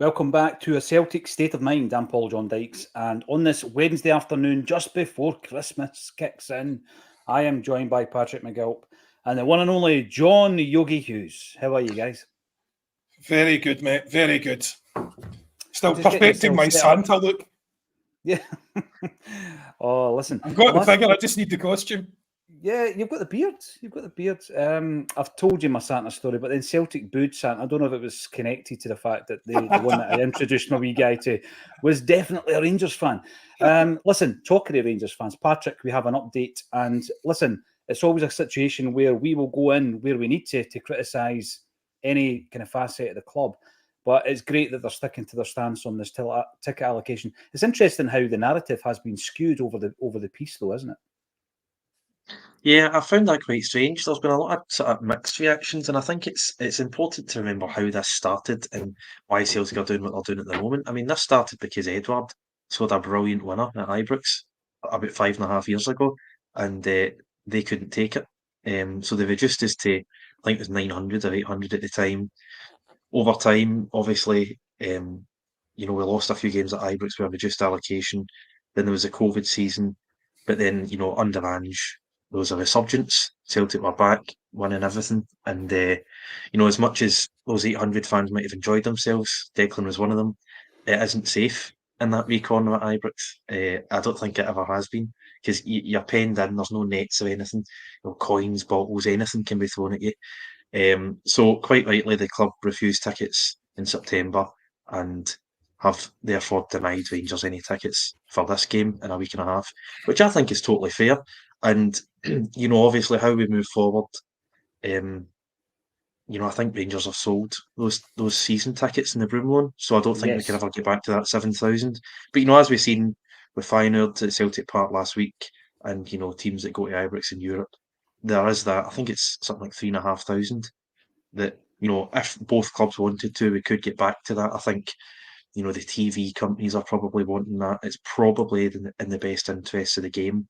Welcome back to A Celtic State of Mind. I'm Paul John Dykes, and on this Wednesday afternoon, just before Christmas kicks in, I am joined by Patrick McGilp and the one and only John Yogi Hughes. How are you guys? Very good, mate. Very good. Still Just perfecting my Santa look. Yeah. Oh, listen. I've got the figure, I just need the costume. Yeah, you've got the beard. You've got the beard. I've told you my Santa story, but then Celtic booed Santa. I don't know if it was connected to the fact that the one that I introduced my wee guy to was definitely a Rangers fan. Listen, talking to Rangers fans, Patrick, we have an update. And listen, it's always a situation where we will go in where we need to criticise any kind of facet of the club. But it's great that they're sticking to their stance on this ticket allocation. It's interesting how the narrative has been skewed over the piece, though, isn't it? Yeah, I found that quite strange. There's been a lot of sort of mixed reactions, and I think it's important to remember how this started and why Celtic are doing what they're doing at the moment. I mean, this started because Edward scored a brilliant winner at Ibrox about 5.5 years ago, and they couldn't take it. So they reduced us to, I think it was 900 or 800 at the time. Over time, obviously, we lost a few games at Ibrox. We had reduced allocation. Then there was a COVID season, but then under Ange, there was a resurgence. Celtic were back, winning everything, and as much as those 800 fans might have enjoyed themselves, Declan was one of them. It isn't safe in that wee corner at Ibrox. I don't think it ever has been, because you're penned in. There's no nets or anything. Coins, bottles, anything can be thrown at you. So quite rightly, the club refused tickets in September and have therefore denied Rangers any tickets for this game in a week and a half, which I think is totally fair. And obviously, how we move forward, I think Rangers have sold those season tickets in the Broom loan, so I don't think we can ever get back to that 7,000. But as we've seen with Feyenoord at Celtic Park last week, and teams that go to Ibrox in Europe, there is that. I think it's something like 3,500. That if both clubs wanted to, we could get back to that. I think the TV companies are probably wanting that. It's probably in the best interests of the game.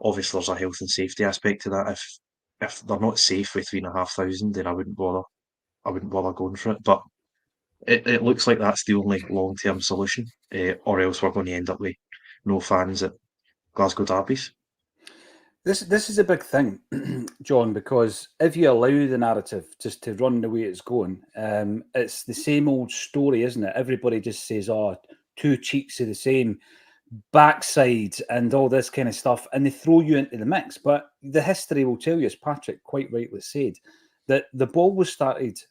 Obviously, there's a health and safety aspect to that. If they're not safe with 3,500, then I wouldn't bother going for it. But it looks like that's the only long-term solution, or else we're going to end up with no fans at Glasgow derbies. This is a big thing, John, because if you allow the narrative just to run the way it's going, it's the same old story, isn't it? Everybody just says, two cheeks of the same backside and all this kind of stuff, and they throw you into the mix. But the history will tell you, as Patrick quite rightly said, that the ball started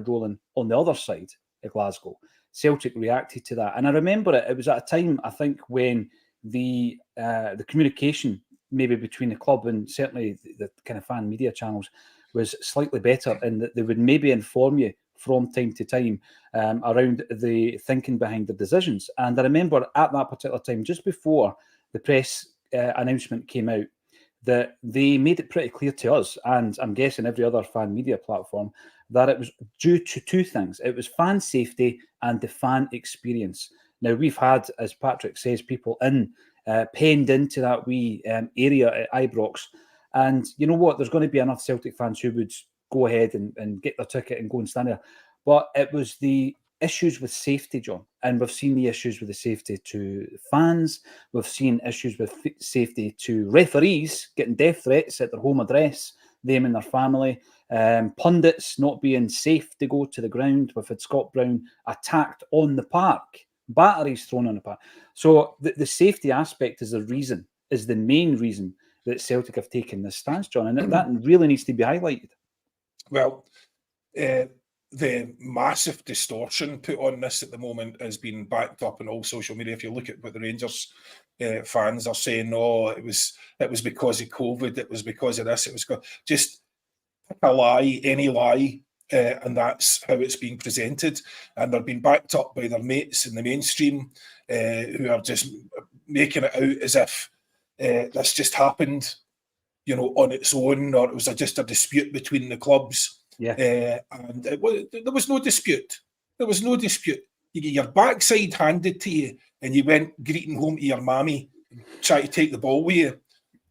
rolling on the other side of Glasgow. Celtic reacted to that, and I remember it was at a time, I think, when the communication maybe between the club and certainly the kind of fan media channels was slightly better, in that they would maybe inform you from time to time around the thinking behind the decisions. And I remember at that particular time, just before the press announcement came out, that they made it pretty clear to us, and I'm guessing every other fan media platform, that it was due to two things. It was fan safety and the fan experience. Now, we've had, as Patrick says, people penned into that wee area at Ibrox. And you know what? There's going to be enough Celtic fans who would go ahead and get their ticket and go and stand there. But it was the issues with safety, John. And we've seen the issues with the safety to fans. We've seen issues with safety to referees getting death threats at their home address, them and their family. Pundits not being safe to go to the ground. We've had Scott Brown attacked on the park. Batteries thrown on the park. So the safety aspect is the main reason that Celtic have taken this stance, John, and that really needs to be highlighted. Well, the massive distortion put on this at the moment has been backed up in all social media. If you look at what the Rangers fans are saying, it was because of COVID, it was because of this, it was just pick a lie, any lie. And that's how it's being presented, and they're being backed up by their mates in the mainstream who are just making it out as if this just happened, on its own, or it was just a dispute between the clubs. Yeah, and there was no dispute. There was no dispute. You get your backside handed to you, and you went greeting home to your mammy, try to take the ball with you,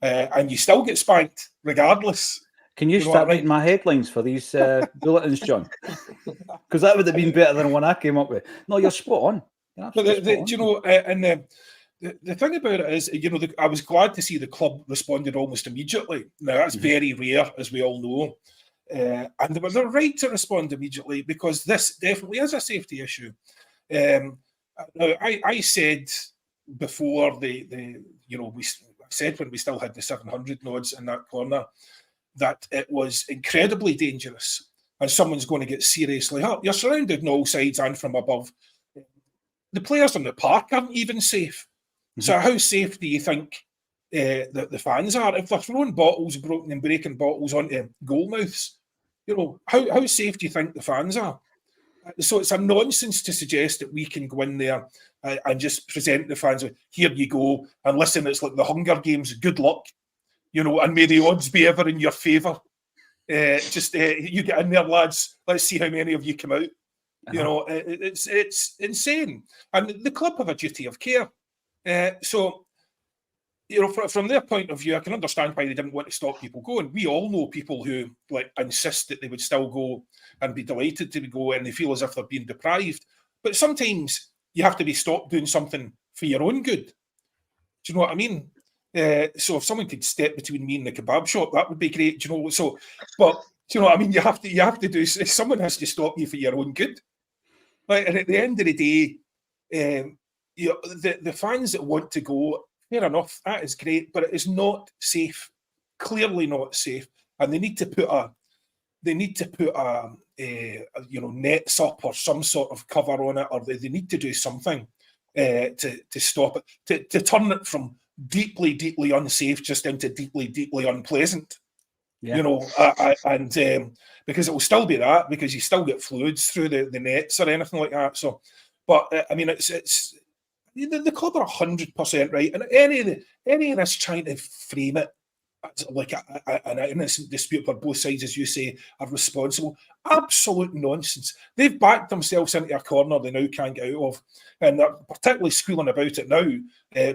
and you still get spanked regardless. Can you start writing my headlines for these bulletins, John? Because that would have been better than one I came up with. No, you're spot on. You're But absolutely spot on. you know, and the thing about it is, you know, I was glad to see the club responded almost immediately. Now that's very rare, as we all know, and they're right to respond immediately because this definitely is a safety issue. Now, I said before you know, I said when we still had the 700 nods in that corner that it was incredibly dangerous and someone's going to get seriously hurt. You're surrounded on all sides and from above. The players in the park aren't even safe. So how safe do you think the fans are? If they're throwing bottles, broken and breaking bottles onto goal mouths, you know, how safe do you think the fans are? So it's a nonsense to suggest that we can go in there and just present the fans with, here you go, and listen, it's like the Hunger Games, good luck, you know, and may the odds be ever in your favour. You get in there, lads, let's see how many of you come out. You know, it's insane. And the club have a duty of care. So, you know, from their point of view, I can understand why they didn't want to stop people going. We all know people who like insist that they would still go and be delighted to go, and they feel as if they're being deprived. But sometimes you have to be stopped doing something for your own good. Do you know what I mean? So if someone could step between me and the kebab shop, that would be great. Do you know? So, but do you know what I mean? You have to do. Someone has to stop you for your own good. Right, and at the end of the day, you know, the fans that want to go, fair enough, that is great, but it is not safe. Clearly not safe, and they need to put a you know, nets up or some sort of cover on it, or they need to do something to stop it, to turn it from deeply, deeply unsafe just into deeply, deeply unpleasant. Yeah. You know, and because it will still be that, because you still get fluids through the nets or anything like that. So, but I mean, it's the club are 100% right, and any of this trying to frame it as like an innocent dispute where both sides, as you say, are responsible. Absolute nonsense. They've backed themselves into a corner they now can't get out of, and they're particularly squealing about it now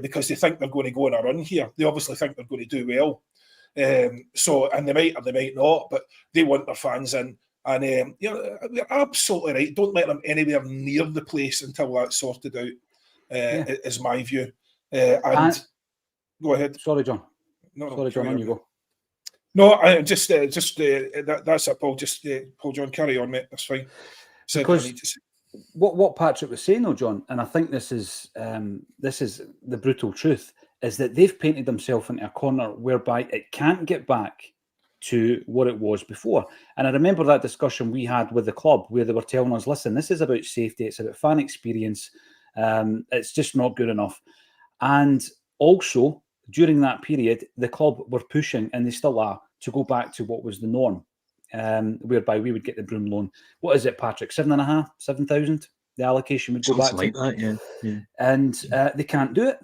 because they think they're going to go on a run here. They obviously think they're going to do well. So, and they might or they might not, but they want their fans in. And you know, they're absolutely right. Don't let them anywhere near the place until that's sorted out. Is my view. And go ahead. Sorry, John. No, sorry, John. On you go. No, I that's it, Paul. Just Paul, John, carry on, mate. That's fine. Because what Patrick was saying, though, John, and I think this is the brutal truth, is that they've painted themselves into a corner whereby it can't get back to what it was before. And I remember that discussion we had with the club where they were telling us, listen, this is about safety, it's about fan experience, it's just not good enough. And also, during that period, the club were pushing, and they still are, to go back to what was the norm, whereby we would get the Broom loan. What is it, Patrick? 7,500, 7,000? The allocation would go back like to that, yeah. And they can't do it.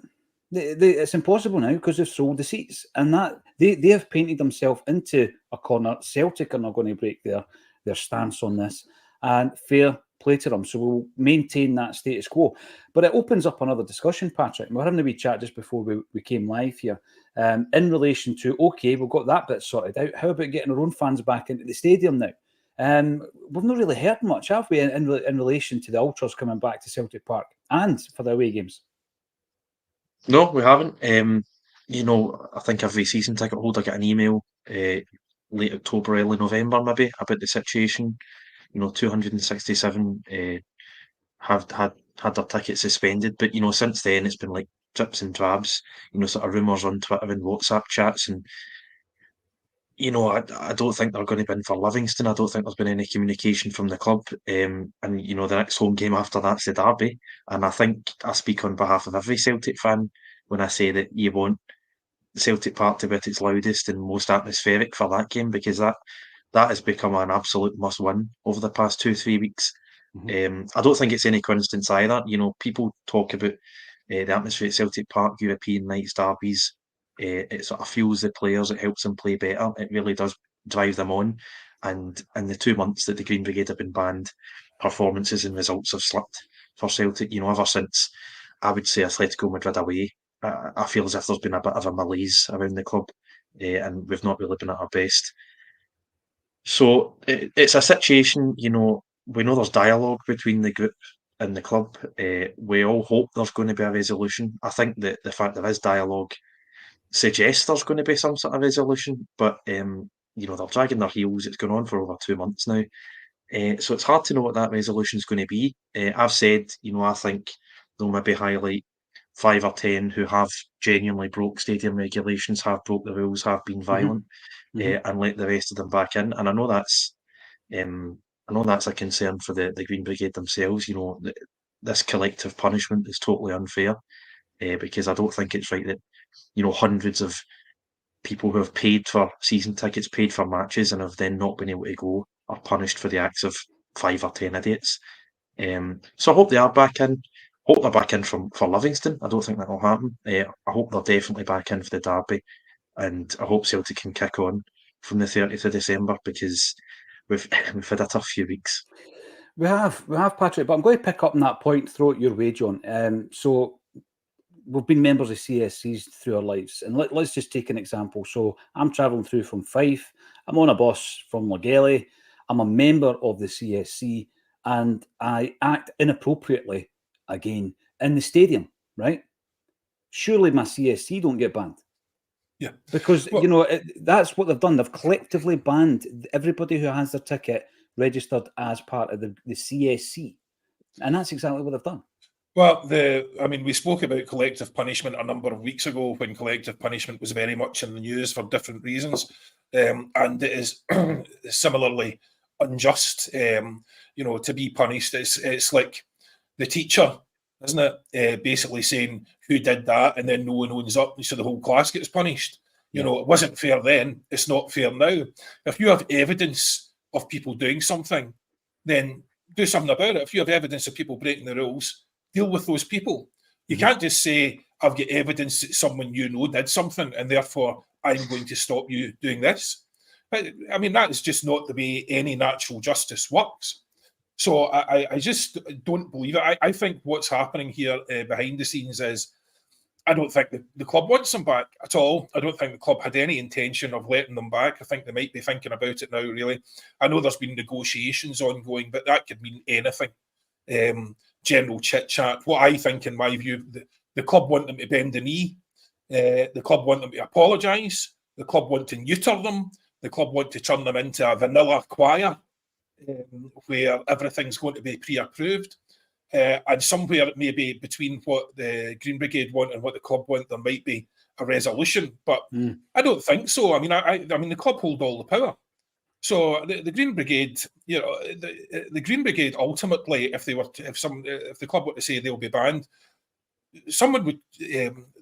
It's impossible now because they've sold the seats, and that they have painted themselves into a corner. Celtic are not going to break their stance on this, and fair play to them. So we'll maintain that status quo. But it opens up another discussion, Patrick. We're having a wee chat just before we came live here, in relation to, okay, we've got that bit sorted out. How about getting our own fans back into the stadium now? We've not really heard much, have we, in relation to the Ultras coming back to Celtic Park and for the away games? No, we haven't. You know, I think every season ticket holder get an email late October, early November, maybe, about the situation. You know, 267 have had their tickets suspended, but you know, since then it's been like drips and drabs. You know, sort of rumours on Twitter and WhatsApp chats, and you know, I don't think they're going to be in for Livingston. I don't think there's been any communication from the club. And you know, the next home game after that's the derby, and I think I speak on behalf of every Celtic fan when I say that you want Celtic Park to be at its loudest and most atmospheric for that game, because that has become an absolute must-win over the past 2-3 weeks. I don't think it's any coincidence either. You know, people talk about the atmosphere at Celtic Park, European nights, derbies. It sort of fuels the players. It helps them play better. It really does drive them on. And in the 2 months that the Green Brigade have been banned, performances and results have slipped for Celtic. You know, ever since, I would say, Atletico Madrid away, I feel as if there's been a bit of a malaise around the club, and we've not really been at our best. So it's a situation, you know, we know there's dialogue between the group and the club. We all hope there's going to be a resolution. I think that the fact there is dialogue suggests there's going to be some sort of resolution, but they're dragging their heels. It's gone on for over 2 months now. So it's hard to know what that resolution is going to be. I've said, I think they'll maybe highlight 5 or 10 who have genuinely broke stadium regulations, have broke the rules, have been violent, and let the rest of them back in. And I know that's a concern for the Green Brigade themselves. This collective punishment is totally unfair, because I don't think it's right that hundreds of people who have paid for season tickets, paid for matches, and have then not been able to go are punished for the acts of 5 or 10 idiots. So I hope they are back in. Hope they're back in for Livingston. I don't think that will happen. I hope they're definitely back in for the derby, and I hope Celtic can kick on from the 30th of December, because we've had a tough few weeks. We have, Patrick, but I'm going to pick up on that point, throw it your way, John. So we've been members of CSCs through our lives, and let's just take an example. So I'm travelling through from Fife. I'm on a bus from Lagelly. I'm a member of the CSC, and I act inappropriately again in the stadium, right? Surely my CSC don't get banned. Yeah. Because, that's what they've done. They've collectively banned everybody who has their ticket registered as part of the CSC. And that's exactly what they've done. Well, we spoke about collective punishment a number of weeks ago, when collective punishment was very much in the news for different reasons. And it is similarly unjust, to be punished. It's like the teacher, isn't it? Basically saying who did that, and then no one owns up, so the whole class gets punished. It wasn't fair then, it's not fair now. If you have evidence of people doing something, then do something about it. If you have evidence of people breaking the rules, deal with those people. You can't just say, I've got evidence that someone did something, and therefore I'm going to stop you doing this. But, that is just not the way any natural justice works. So I just don't believe it. I think what's happening here behind the scenes is, I don't think the club wants them back at all. I don't think the club had any intention of letting them back. I think they might be thinking about it now, really. I know there's been negotiations ongoing, but that could mean anything. General chit-chat. What I think, in my view, the club want them to bend the knee. The club want them to apologise. The club want to neuter them. The club want to turn them into a vanilla choir, where everything's going to be pre-approved. And somewhere maybe between what the Green Brigade want and what the club want, there might be a resolution. But I don't think so. The club hold all the power. So the Green Brigade, the Green Brigade ultimately, if the club were to say they'll be banned, the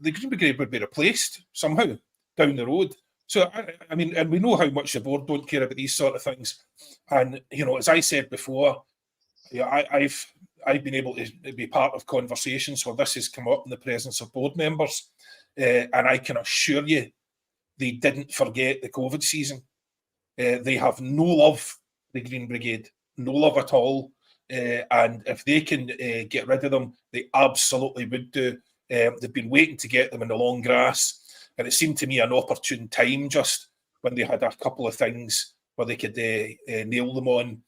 Green Brigade would be replaced somehow down the road. So and we know how much the board don't care about these sort of things. And as I said before, I've been able to be part of conversations where this has come up in the presence of board members, and I can assure you, they didn't forget the COVID season. They have no love for the Green Brigade, no love at all. And if they can get rid of them, they absolutely would do. They've been waiting to get them in the long grass. And it seemed to me an opportune time, just when they had a couple of things where they could nail them on.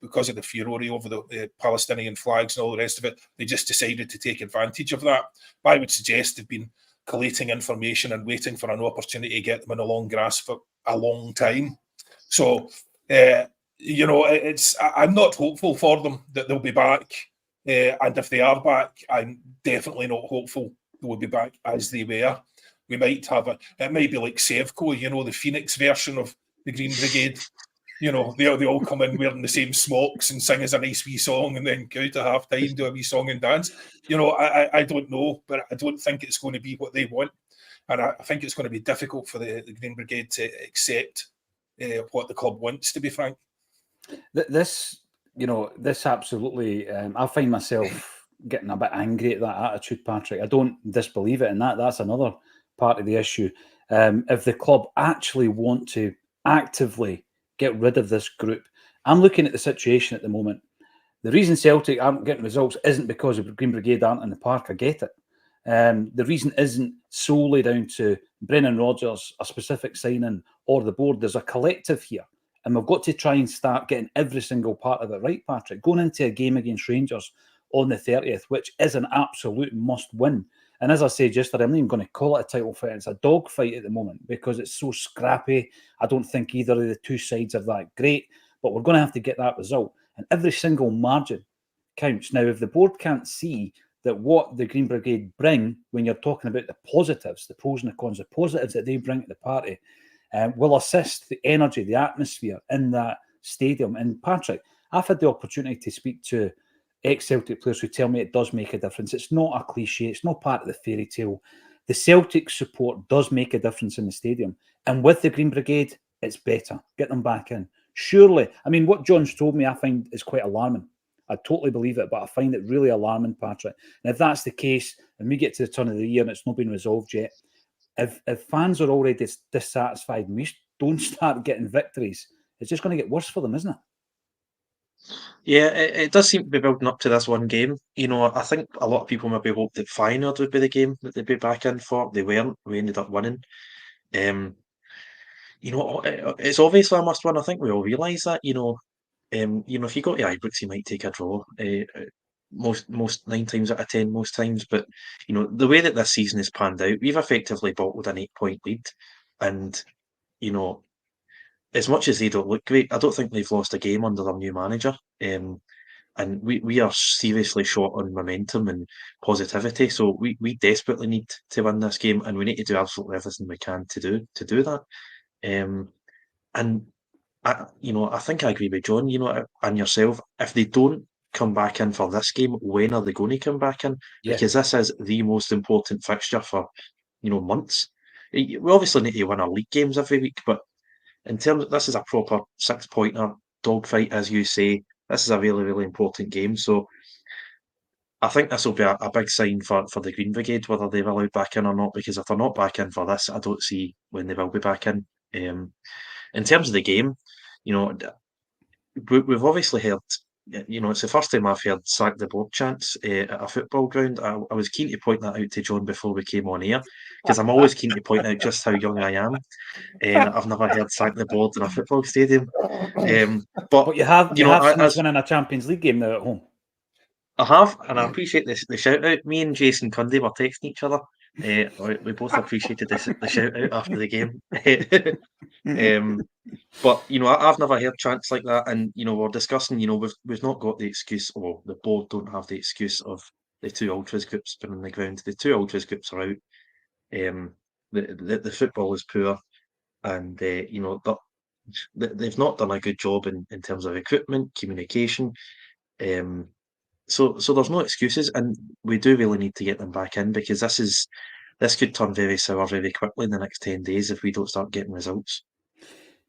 Because of the furore over the Palestinian flags and all the rest of it, they just decided to take advantage of that. But I would suggest they've been collating information and waiting for an opportunity to get them in the long grass for a long time. So, I'm not hopeful for them that they'll be back. And if they are back, I'm definitely not hopeful they will be back as they were. We might have it might be like Sevco, the Phoenix version of the Green Brigade. They all come in wearing the same smocks and sing us a nice wee song, and then go to half time, do a wee song and dance. I don't know, but I don't think it's going to be what they want. And I think it's going to be difficult for the Green Brigade to accept what the club wants, to be frank. This absolutely, I find myself getting a bit angry at that attitude, Patrick. I don't disbelieve it, and that's another part of the issue. If the club actually want to actively get rid of this group, I'm looking at the situation at the moment. The reason Celtic aren't getting results isn't because the Green Brigade aren't in the park. I get it. The reason isn't solely down to Brennan Rodgers, a specific signing, or the board. There's a collective here, And we've got to try and start getting every single part of it right, Patrick. Going into a game against Rangers on the 30th, which is an absolute must-win. And as I said yesterday, I'm not even going to call it a title fight. It's a dog fight at the moment because it's so scrappy. I don't think either of the two sides are that great, but we're going to have to get that result. And every single margin counts. Now, if the board can't see that what the Green Brigade bring, when you're talking about the positives, the pros and the cons, the positives that they bring to the party, will assist the energy, the atmosphere in that stadium. And Patrick, I've had the opportunity to speak to ex-Celtic players who tell me it does make a difference. It's not a cliche. It's not part of the fairy tale. The Celtic support does make a difference in the stadium. And with the Green Brigade, it's better. Get them back in. Surely. I mean, what John's told me, I find is quite alarming. I totally believe it, but I find it really alarming, Patrick. And if that's the case, and we get to the turn of the year and it's not been resolved yet, if fans are already dissatisfied and we don't start getting victories, it's just going to get worse for them, isn't it? Yeah, it does seem to be building up to this one game. I think a lot of people maybe hoped that Feyenoord would be the game that they'd be back in for. They weren't. We ended up winning. Um, it's obviously a must win. I think we all realise that. If you go to Ibrox, you might take a draw. Most 9 times out of 10, most times. But the way that this season has panned out, we've effectively bottled an 8-point lead, and you know, as much as they don't look great, I don't think they've lost a game under their new manager. And we are seriously short on momentum and positivity. So we desperately need to win this game, and we need to do absolutely everything we can to do that. And I think I agree with John, and yourself. If they don't come back in for this game, when are they going to come back in? Yeah. Because this is the most important fixture for months. We obviously need to win our league games every week, but in terms of this is a proper 6-pointer dogfight, as you say. This is a really, really important game. So I think this will be a big sign for the Green Brigade, whether they're allowed back in or not, because if they're not back in for this, I don't see when they will be back in. In terms of the game, we've obviously heard, it's the first time I've heard sack the board chants at a football ground. I was keen to point that out to John before we came on air, because I'm always keen to point out just how young I am. I've never heard sack the board in a football stadium. But you have seen us as winning a Champions League game now at home. I have, and I appreciate the shout out. Me and Jason Cundy were texting each other. We both appreciated the shout out after the game. But I've never heard chants like that, and we're discussing. We've not got the excuse, or the board don't have the excuse of the two ultras groups been on the ground. The two ultras groups are out. The football is poor, and they've not done a good job in terms of equipment, communication. So there's no excuses, and we do really need to get them back in, because this could turn very sour very quickly in the next 10 days if we don't start getting results.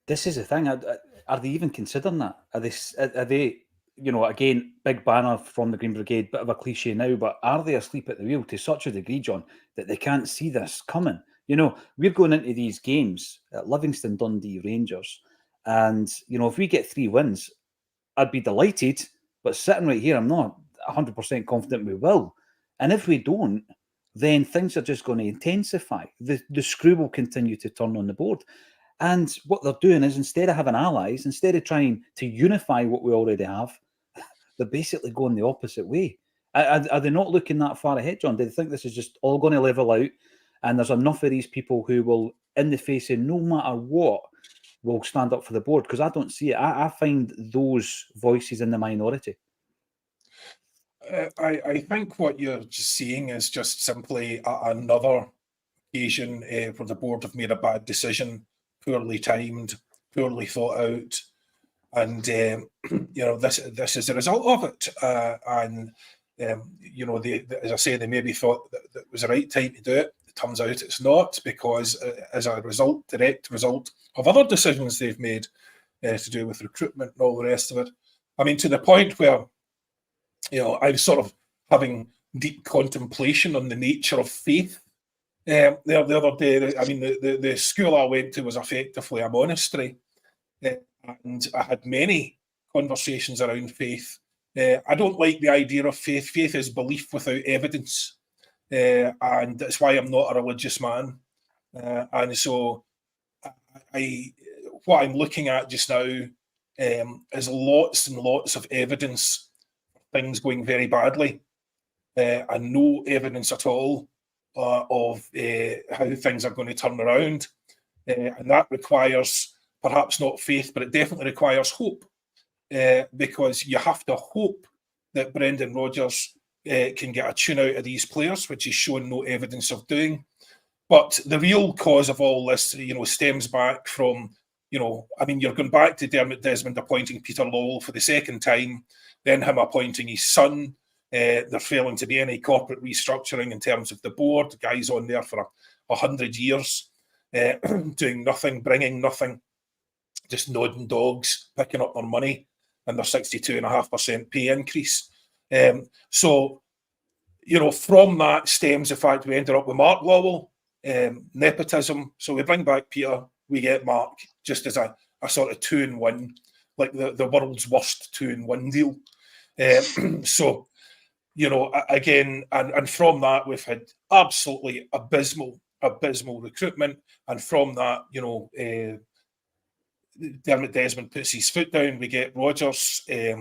This is the thing. Are they even considering that? Are they? Again, big banner from the Green Brigade, bit of a cliche now, but are they asleep at the wheel to such a degree, John, that they can't see this coming? We're going into these games at Livingston, Dundee, Rangers, and if we get 3 wins, I'd be delighted. But sitting right here, I'm not 100% confident we will. And if we don't, then things are just going to intensify. The screw will continue to turn on the board. And what they're doing is, instead of having allies, instead of trying to unify what we already have, they're basically going the opposite way. Are they not looking that far ahead, John? Do they think this is just all going to level out, and there's enough of these people who will, in the face of no matter what, will stand up for the board? Because I don't see it. I find those voices in the minority. I think what you're just seeing is just simply another occasion where the board have made a bad decision, poorly timed, poorly thought out, and this is the result of it. As I say, they maybe thought that it was the right time to do it. It turns out it's not, because as a direct result of other decisions they've made to do with recruitment and all the rest of it. I mean, to the point where I was sort of having deep contemplation on the nature of faith. The other day, I mean, the school I went to was effectively a monastery, and I had many conversations around faith. I don't like the idea of faith. Faith is belief without evidence, and that's why I'm not a religious man. And so, what I'm looking at just now is lots and lots of evidence things going very badly, and no evidence at all of how things are going to turn around. And that requires perhaps not faith, but it definitely requires hope, because you have to hope that Brendan Rodgers can get a tune out of these players, which he's shown no evidence of doing. But the real cause of all this, stems back from, you're going back to Dermot Desmond appointing Peter Lawwell for the second time, then him appointing his son. There failing to be any corporate restructuring in terms of the board. The guy's on there for 100 years, doing nothing, bringing nothing, just nodding dogs, picking up their money and their 62.5% pay increase. So, from that stems the fact we ended up with Mark Lawwell, nepotism. So we bring back Peter, we get Mark, just as a sort of 2-in-1, like the world's worst 2-in-1 deal. So, again, and from that, we've had absolutely abysmal recruitment. And from that, Dermot Desmond puts his foot down, we get Rodgers, but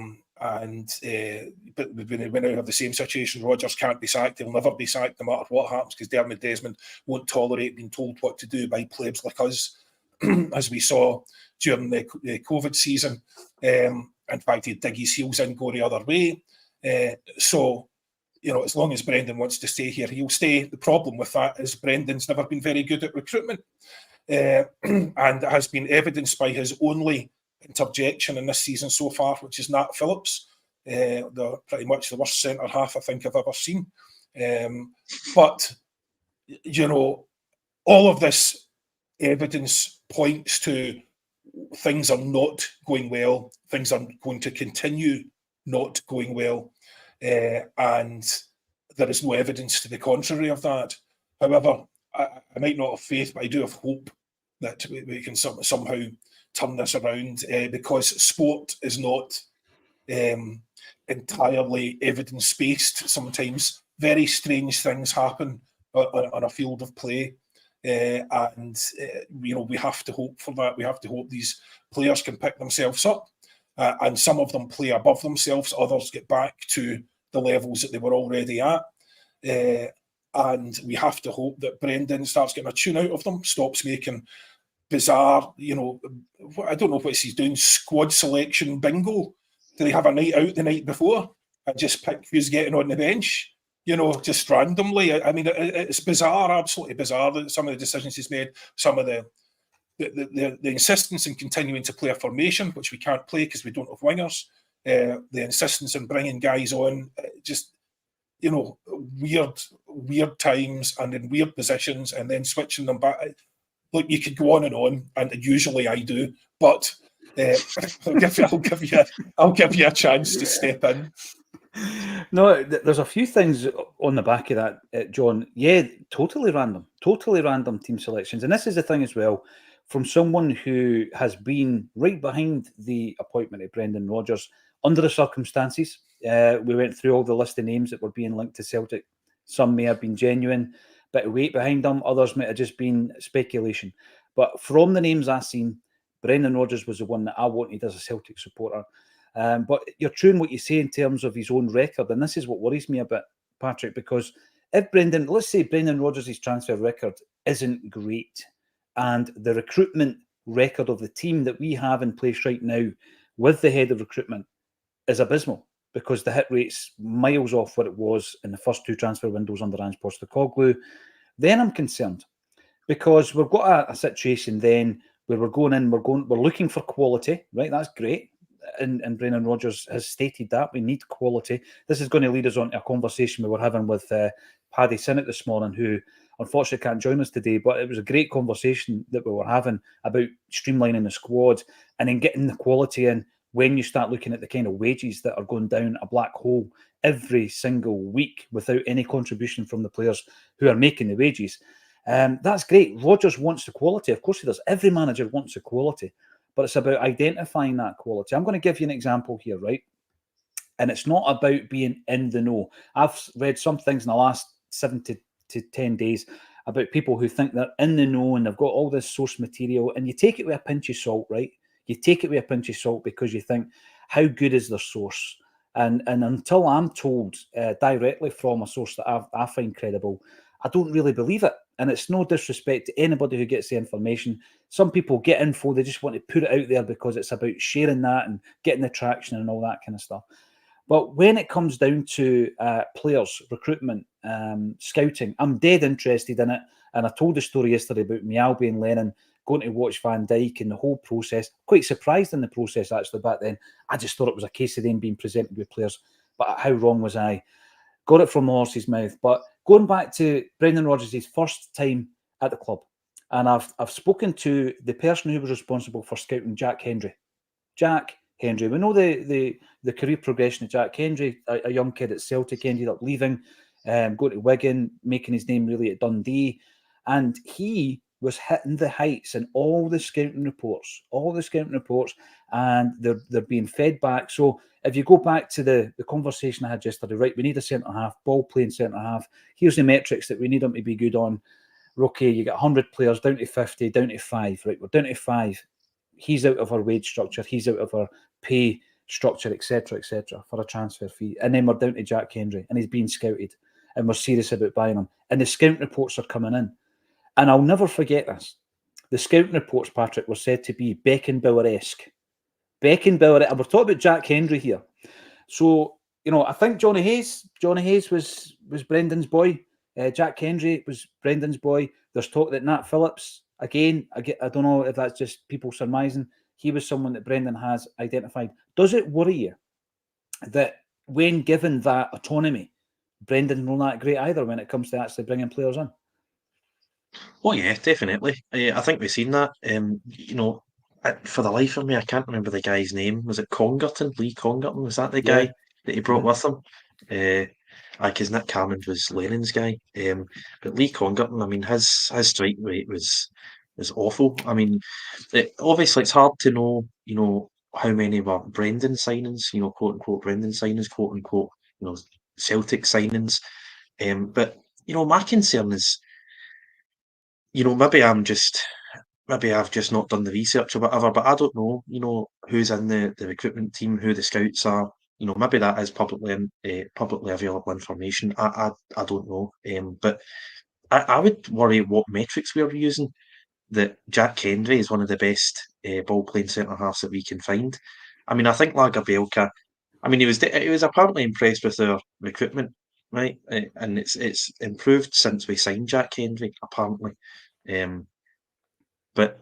we now have the same situation. Rodgers can't be sacked, he'll never be sacked no matter what happens, because Dermot Desmond won't tolerate being told what to do by plebs like us, as we saw during the COVID season. In fact, he'd dig his heels in, go the other way. So, as long as Brendan wants to stay here, he'll stay. The problem with that is Brendan's never been very good at recruitment, and it has been evidenced by his only interjection in this season so far, which is Nat Phillips. They're pretty much the worst centre half I think I've ever seen. But, all of this evidence points to things are not going well. Things are going to continue not going well. And there is no evidence to the contrary of that. However, I might not have faith, but I do have hope that we can somehow turn this around, because sport is not entirely evidence-based. Sometimes very strange things happen on a field of play. And we have to hope for that. We have to hope these players can pick themselves up, and some of them play above themselves, others get back to the levels that they were already at, and we have to hope that Brendan starts getting a tune out of them, stops making bizarre, I don't know what he's doing, squad selection bingo. Do they have a night out the night before and just pick who's getting on the bench? Just randomly. I mean, it's bizarre, absolutely bizarre, that some of the decisions he's made, some of the insistence in continuing to play a formation, which we can't play because we don't have wingers, the insistence in bringing guys on, just, weird times and in weird positions, and then switching them back. Look, you could go on, and usually I do, but I'll give you a chance to step in. No, there's a few things on the back of that, John. Yeah, totally random team selections. And this is the thing as well, from someone who has been right behind the appointment of Brendan Rodgers under the circumstances. We went through all the list of names that were being linked to Celtic. Some may have been genuine, bit of weight behind them. Others might have just been speculation. But from the names I've seen, Brendan Rodgers was the one that I wanted as a Celtic supporter. But you're true in what you say in terms of his own record, and this is what worries me a bit, Patrick, because if let's say Brendan Rodgers' transfer record isn't great, and the recruitment record of the team that we have in place right now with the head of recruitment is abysmal, because the hit rate's miles off what it was in the first two transfer windows under Ange Postecoglou, then I'm concerned, because we've got a situation then where we're looking for quality, right? That's great. And Brendan Rodgers has stated that we need quality. This is going to lead us on to a conversation we were having with Paddy Sinnott this morning, who unfortunately can't join us today, but it was a great conversation that we were having about streamlining the squad and then getting the quality in when you start looking at the kind of wages that are going down a black hole every single week without any contribution from the players who are making the wages. That's great. Rodgers wants the quality. Of course he does. Every manager wants the quality. But it's about identifying that quality. I'm going to give you an example here, right? And it's not about being in the know. I've read some things in the last 7 to 10 days about people who think they're in the know and they've got all this source material, and you take it with a pinch of salt, right? You take it with a pinch of salt because you think, how good is their source? And until I'm told directly from a source that I find credible, I don't really believe it. And it's no disrespect to anybody who gets the information. Some people get info, they just want to put it out there because it's about sharing that and getting the traction and all that kind of stuff. But when it comes down to players, recruitment, scouting, I'm dead interested in it. And I told the story yesterday about Mjällby and Lennon going to watch Van Dijk and the whole process. Quite surprised in the process, actually, back then. I just thought it was a case of them being presented with players. But how wrong was I? Got it from the horse's mouth. But going back to Brendan Rodgers' first time at the club, and I've spoken to the person who was responsible for scouting Jack Hendry. Jack Hendry. We know the career progression of Jack Hendry, a young kid at Celtic, ended up leaving, going to Wigan, making his name really at Dundee. And he was hitting the heights in all the scouting reports, and they're being fed back. So if you go back to the conversation I had yesterday, right, we need a centre-half, ball-playing centre-half. Here's the metrics that we need him to be good on. Okay, you got 100 players, down to 50, down to 5. Right, we're down to 5. He's out of our wage structure. He's out of our pay structure, etc., for a transfer fee. And then we're down to Jack Hendry, and he's being scouted, and we're serious about buying him. And the scouting reports are coming in. And I'll never forget this. The scouting reports, Patrick, were said to be Beckenbauer-esque. And we're talking about Jack Hendry here. So, I think Johnny Hayes was Brendan's boy. Jack Hendry was Brendan's boy. There's talk that Nat Phillips, again, I don't know if that's just people surmising, he was someone that Brendan has identified. Does it worry you that when given that autonomy, Brendan's not that great either when it comes to actually bringing players in? Oh yeah, definitely. I think we've seen that. For the life of me, I can't remember the guy's name. Was it Congerton? Lee Congerton? Was that the Yeah. guy that he brought with him? Because Nick Hammond was Lennon's guy. But Lee Congerton, I mean, his strike rate was awful. I mean, obviously it's hard to know, how many were Brendan signings, quote unquote Brendan signings, quote unquote, Celtic signings. But my concern is, maybe I've just not done the research or whatever, but I don't know, who's in the recruitment team, who the scouts are. Maybe that is publicly available information. I don't know. But I would worry what metrics we are using. That Jack Hendry is one of the best ball playing centre halves that we can find. I mean, I think Lagerbielke. I mean, he was apparently impressed with our recruitment, right? And it's improved since we signed Jack Hendry, apparently. But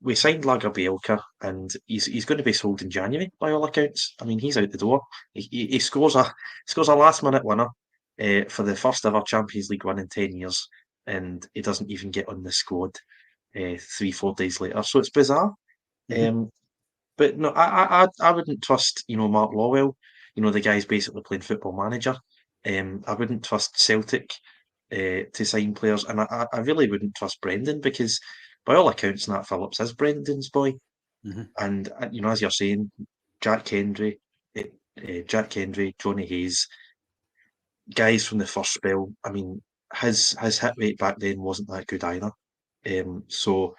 we signed Lagerbielke, and he's going to be sold in January by all accounts. I mean, he's out the door. He scores a last minute winner for the first ever Champions League win in 10 years, and he doesn't even get on the squad 3-4 days later. So it's bizarre. Mm-hmm. But no, I wouldn't trust Mark Lawwell. The guy's basically playing Football Manager. I wouldn't trust Celtic to sign players, and I really wouldn't trust Brendan because, by all accounts, Nat Phillips is Brendan's boy. Mm-hmm. And as you're saying, Jack Hendry, Johnny Hayes, guys from the first spell. I mean, his hit rate back then wasn't that good either. So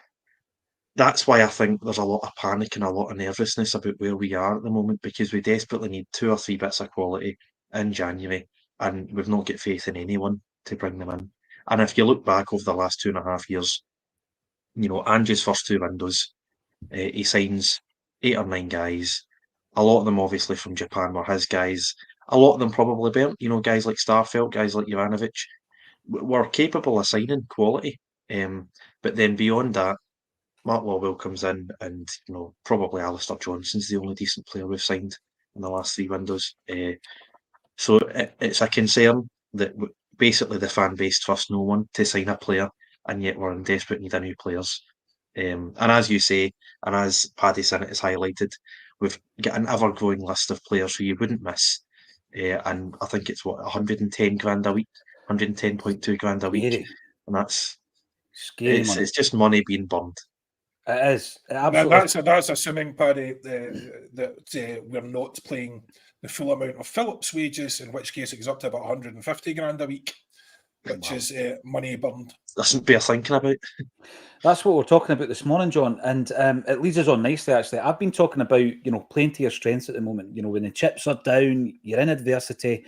that's why I think there's a lot of panic and a lot of nervousness about where we are at the moment because we desperately need 2 or 3 bits of quality in January, and we've not got faith in anyone to bring them in. And if you look back over the last 2.5 years, Andrew's first 2 windows, he signs 8 or 9 guys. A lot of them, obviously, from Japan were his guys. A lot of them probably weren't. Guys like Starfelt, guys like Jovanovic were capable of signing quality. But then beyond that, Mark Lawwell comes in, and probably Alistair Johnson's the only decent player we've signed in the last 3 windows. So it's a concern that basically the fan base trusts no one to sign a player, and yet we're in desperate need of new players. And as you say, and as Paddy Sinnott has highlighted, we've got an ever-growing list of players who you wouldn't miss. And I think it's 110 grand a week, 110.2 grand a week, Scary. and that's Scary money. it's just money being burned. It is. It absolutely. That's assuming, Paddy, that we're not paying the full amount of Phillips' wages, in which case it goes up to about 150 grand a week. which is money burned. Doesn't bear thinking about. That's what we're talking about this morning, John, and it leads us on nicely. Actually, I've been talking about playing to your strengths at the moment. When the chips are down, you're in adversity.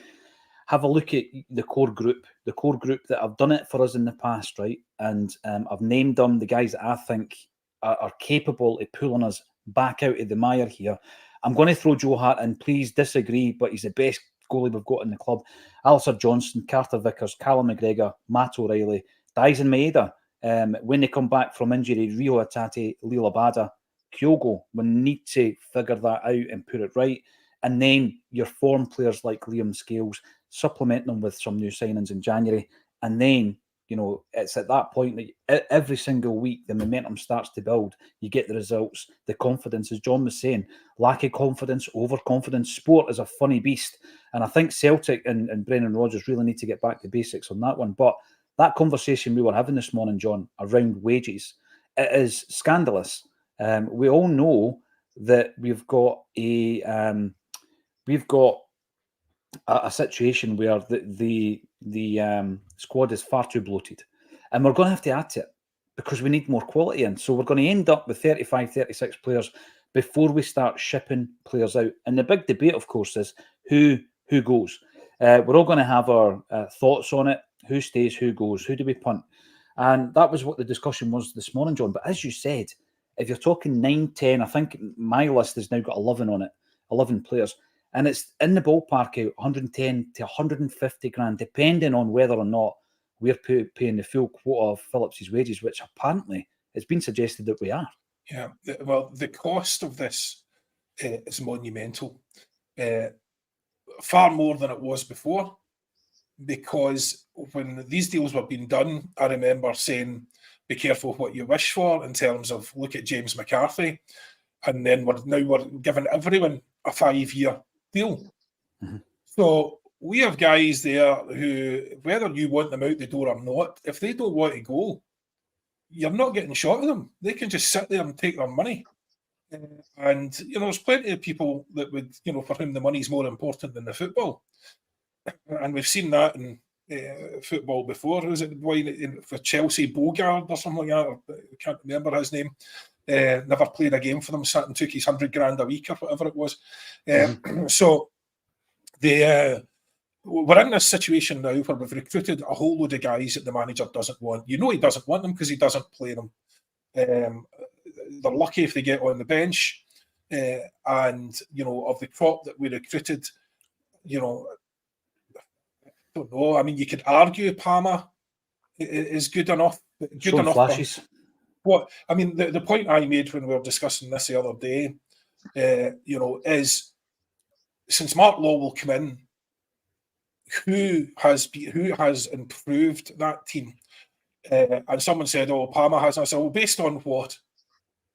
Have a look at the core group that have done it for us in the past, right? And I've named them the guys that I think are capable of pulling us back out of the mire here. I'm going to throw Joe Hart in. Please disagree, but he's the best goalie we've got in the club. Alistair Johnston, Carter Vickers, Callum McGregor, Matt O'Reilly, Dyson Maeda. When they come back from injury, Rio Hatate, Lila Bada, Kyogo, we need to figure that out and put it right. And then your form players like Liam Scales, supplement them with some new signings in January. And then, it's at that point that every single week the momentum starts to build. You get the results, the confidence, as John was saying, lack of confidence, overconfidence. Sport is a funny beast. And I think Celtic and Brendan Rodgers really need to get back to basics on that one. But that conversation we were having this morning, John, around wages, it is scandalous. We all know that we've got a situation where the squad is far too bloated, and we're going to have to add to it because we need more quality in. So we're going to end up with 35, 36 players before we start shipping players out. And the big debate, of course, is who goes. We're all going to have our thoughts on it. Who stays, who goes, who do we punt? And that was what the discussion was this morning, John. But as you said, if you're talking 9, 10, I think my list has now got 11 on it, 11 players. And it's in the ballpark out 110 to 150 grand, depending on whether or not we're paying the full quota of Phillips' wages, which apparently it's been suggested that we are. Yeah, well, the cost of this is monumental. Far more than it was before. Because when these deals were being done, I remember saying, be careful what you wish for in terms of look at James McCarthy. And then we're giving everyone a 5-year deal. Mm-hmm. So we have guys there who, whether you want them out the door or not, if they don't want to go, you're not getting shot of them. They can just sit there and take their money. And, there's plenty of people that would, for whom the money is more important than the football. And we've seen that in football before. Was it for Chelsea, Bogard or something like that? I can't remember his name. Never played a game for them, sat and took his 100 grand a week or whatever it was. So we're in this situation now where we've recruited a whole load of guys that the manager doesn't want. He doesn't want them because he doesn't play them. They're lucky if they get on the bench. And, of the crop that we recruited, I don't know. I mean, you could argue Palmer is good enough. Good enough. Flashes. The point I made when we were discussing this the other day, is since Mark Law will come in, who has improved that team? And someone said, "Oh, Palmer has." I said, "Well, based on what?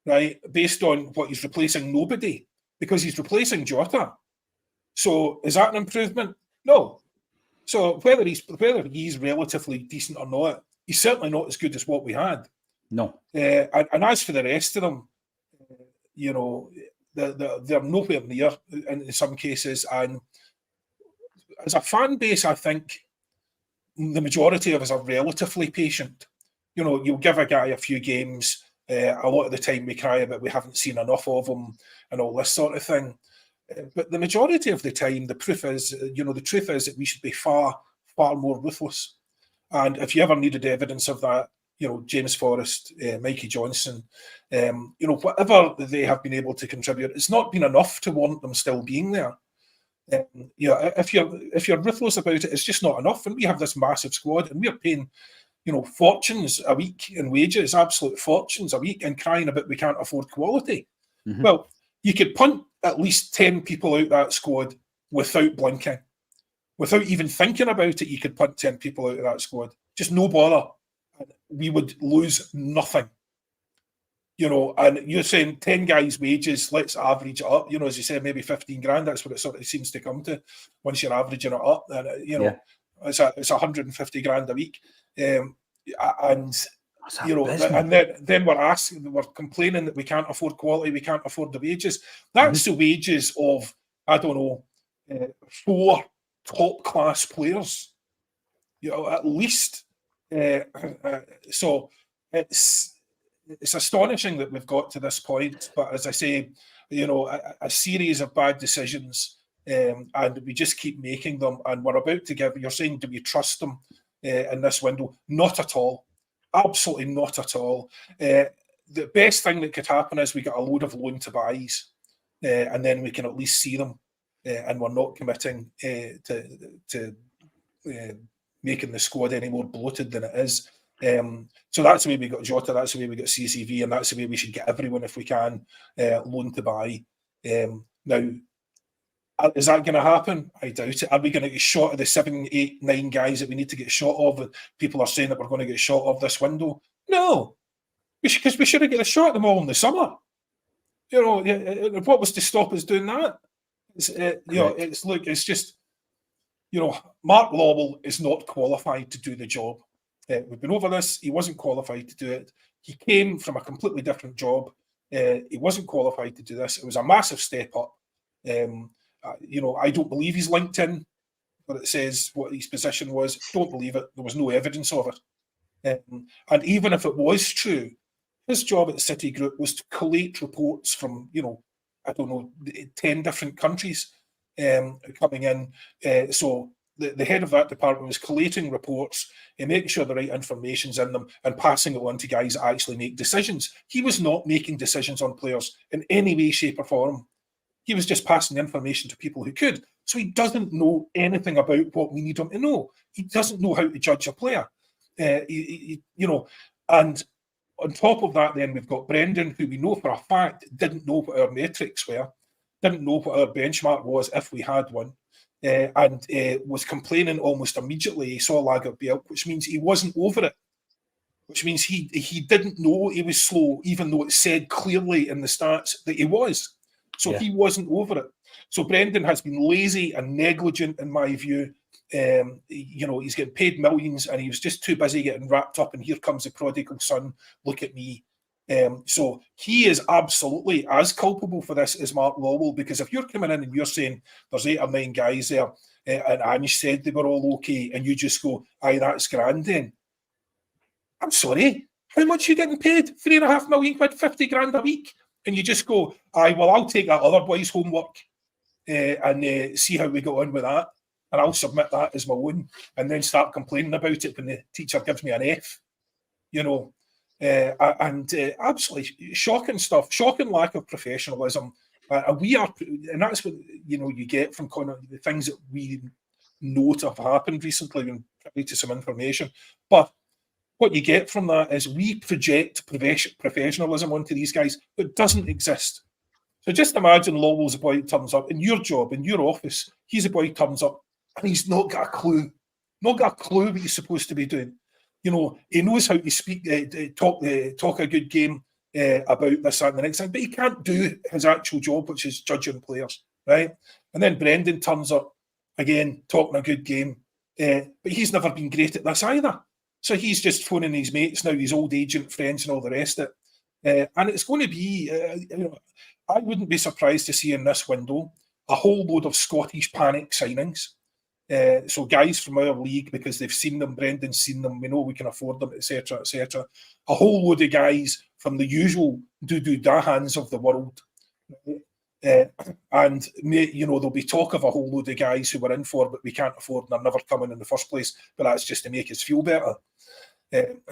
Right? Based on what he's replacing? Nobody, because he's replacing Jota. So is that an improvement? No." So whether he's relatively decent or not, he's certainly not as good as what we had. No. And as for the rest of them, they're nowhere near in some cases. And as a fan base, I think the majority of us are relatively patient. You'll give a guy a few games. A lot of the time we cry about we haven't seen enough of him and all this sort of thing. But the majority of the time, the truth is that we should be far, far more ruthless. And if you ever needed evidence of that, James Forrest, Mikey Johnson, whatever they have been able to contribute, it's not been enough to warrant them still being there. If you're ruthless about it, it's just not enough. And we have this massive squad, and we're paying, fortunes a week in wages, absolute fortunes a week, and crying about we can't afford quality. Mm-hmm. Well, you could punt at least 10 people out that squad without blinking. Without even thinking about it, you could punt 10 people out of that squad. Just no bother. We would lose nothing. And you're saying 10 guys' wages, let's average it up. As you said, maybe 15 grand. That's what it sort of seems to come to once you're averaging it up. And, it's 150 grand a week. And then we're complaining that we can't afford quality, we can't afford the wages. That's the wages of, I don't know, 4 top-class players. at least. So it's astonishing that we've got to this point. But as I say, a series of bad decisions, and we just keep making them. And we're about to give. You're saying, do we trust them in this window? Not at all. Absolutely not at all. The best thing that could happen is we get a load of loan to buys, and then we can at least see them, and we're not committing to making the squad any more bloated than it is. So that's the way we got Jota, that's the way we got CCV, and that's the way we should get everyone, if we can, loan to buy. Now, is that going to happen? I doubt it. Are we going to get shot of the 7, 8, 9 guys that we need to get shot of? People are saying that we're going to get shot of this window. No, because we should have got a shot of them all in the summer. What was to stop us doing that? It's just, Mark Lawwell is not qualified to do the job. We've been over this. He wasn't qualified to do it. He came from a completely different job. He wasn't qualified to do this. It was a massive step up. I don't believe his LinkedIn, but it says what his position was. Don't believe it. There was no evidence of it. And even if it was true, his job at Citigroup was to collate reports from, 10 different countries coming in. So the head of that department was collating reports and making sure the right information's in them and passing it on to guys that actually make decisions. He was not making decisions on players in any way, shape, or form. He was just passing information to people who could. So he doesn't know anything about what we need him to know. He doesn't know how to judge a player. And on top of that, then we've got Brendan, who we know for a fact didn't know what our metrics were, didn't know what our benchmark was if we had one, and was complaining almost immediately. He saw Lager be out, which means he wasn't over it, which means he didn't know he was slow, even though it said clearly in the stats that he was. So he wasn't over it. So Brendan has been lazy and negligent, in my view. He's getting paid millions, and he was just too busy getting wrapped up in here comes the prodigal son, look at me. So he is absolutely as culpable for this as Mark Lawwell, because if you're coming in and you're saying there's 8 or 9 guys there, and Anish said they were all okay, and you just go, aye, that's grand then. I'm sorry, how much are you getting paid? 3.5 million quid, 50 grand a week? And you just go, aye, well, I'll take that other boy's homework and see how we go on with that. And I'll submit that as my own, and then start complaining about it when the teacher gives me an F. Absolutely shocking stuff, shocking lack of professionalism. And that's what you get from kind of the things that we know to have happened recently, and privy to some information. But what you get from that is we project professionalism onto these guys that doesn't exist. So just imagine Lawwell's a boy who turns up in your job, in your office. He's a boy who turns up and he's not got a clue. Not got a clue what he's supposed to be doing. He knows how to speak, talk a good game about this, that, and the next thing, but he can't do his actual job, which is judging players, right? And then Brendan turns up again, talking a good game, but he's never been great at this either. So he's just phoning his mates now, his old agent friends and all the rest of it. And it's going to be, I wouldn't be surprised to see in this window a whole load of Scottish panic signings. So guys from our league, because they've seen them, Brendan's seen them, we know we can afford them, etc., etc. A whole load of guys from the usual Dahans of the world. And there'll be talk of a whole load of guys who we're in for, but we can't afford and are never coming in the first place. But that's just to make us feel better.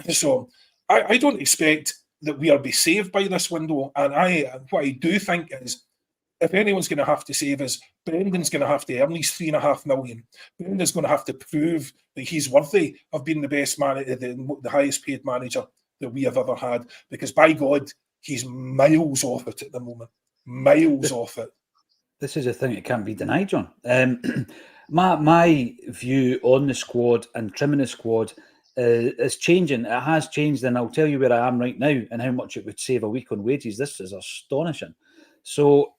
So I don't expect that we'll be saved by this window. And what I do think is, if anyone's going to have to save us, Brendan's going to have to earn his 3.5 million. Brendan's going to have to prove that he's worthy of being the best manager, the highest paid manager that we have ever had. Because by God, he's miles off it at the moment. Miles off it. This is a thing that can't be denied, John. My view on the squad and trimming the squad is changing. It has changed, and I'll tell you where I am right now and how much it would save a week on wages. This is astonishing. So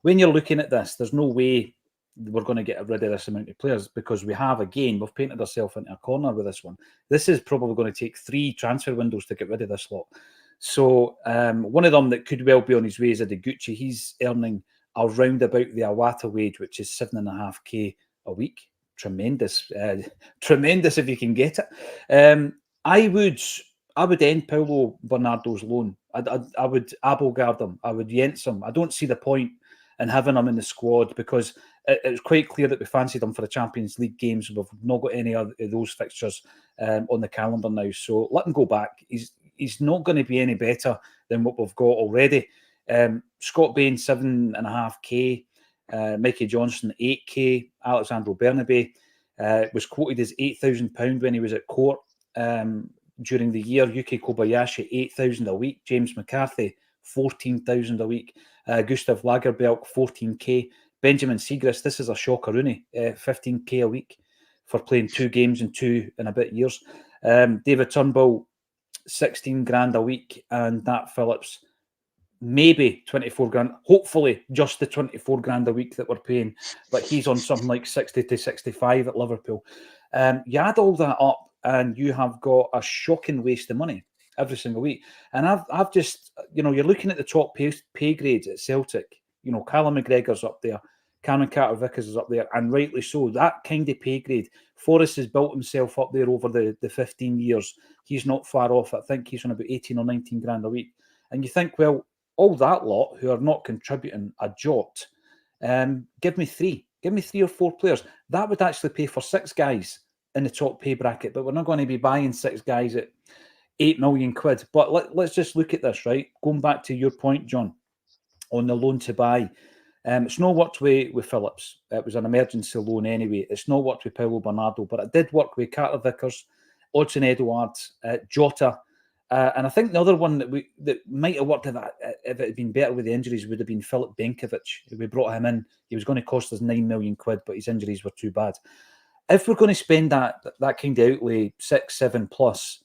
when you're looking at this, there's no way we're going to get rid of this amount of players, because we've painted ourselves into a corner with this one. This is probably going to take 3 transfer windows to get rid of this lot. So one of them that could well be on his way is Adeguchi. He's earning around about the Awata wage, which is 7.5k a week. tremendous, tremendous if you can get it. I would end Paulo Bernardo's loan. I would abelgard him. I would yence him. I don't see the point in having him in the squad because it's quite clear that we fancied him for the Champions League games. We've not got any of those fixtures on the calendar now. So let him go back. He's not going to be any better than what we've got already. Scott Bain, 7.5k. Mikey Johnson, 8k. Alexandro Bernabe was quoted as £8,000 when he was at court during the year. Yuki Kobayashi, 8,000 a week. James McCarthy, 14,000 a week. Gustav Lagerberg, 14k. Benjamin Siegrist, this is a shocker, Rooney, 15k a week for playing 2 games in 2 and a bit years. David Turnbull, 16 grand a week. And Nat Phillips, maybe 24 grand, hopefully just the 24 grand a week that we're paying, but he's on something like 60 to 65 at Liverpool. You add all that up and you have got a shocking waste of money every single week. And I've just, you're looking at the top pay grades at Celtic. Callum McGregor's up there, Cameron Carter-Vickers is up there, and rightly so. That kind of pay grade. Forrest has built himself up there over the 15 years. He's not far off. I think he's on about 18 or 19 grand a week. And you think, well, all that lot who are not contributing a jot, give me 3 or 4 players. That would actually pay for 6 guys in the top pay bracket, but we're not going to be buying 6 guys at 8 million quid. But let's just look at this, right? Going back to your point, John, on the loan to buy. It's not worked with Phillips. It was an emergency loan anyway. It's not worked with Paulo Bernardo, but it did work with Carter-Vickers, Odsonne Edouard, Jota. And I think the other one that might have worked if it had been better with the injuries would have been Filip Benkovic. We brought him in. He was going to cost us 9 million quid, but his injuries were too bad. If we're going to spend that kind of outlay, 6, 7 plus,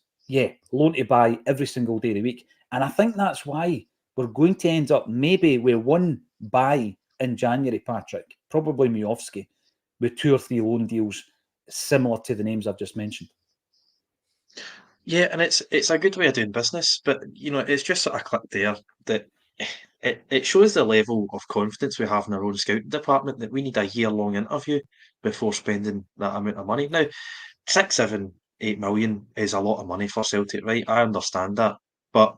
loan to buy every single day of the week. And I think that's why we're going to end up maybe with 1 buy in January, Patrick, probably Miovski, with 2 or 3 loan deals similar to the names I've just mentioned. Yeah, and it's a good way of doing business, but it's just sort of clicked there that it shows the level of confidence we have in our own scouting department that we need a year-long interview before spending that amount of money. Now, 6, 7, 8 million is a lot of money for Celtic, right? I understand that, but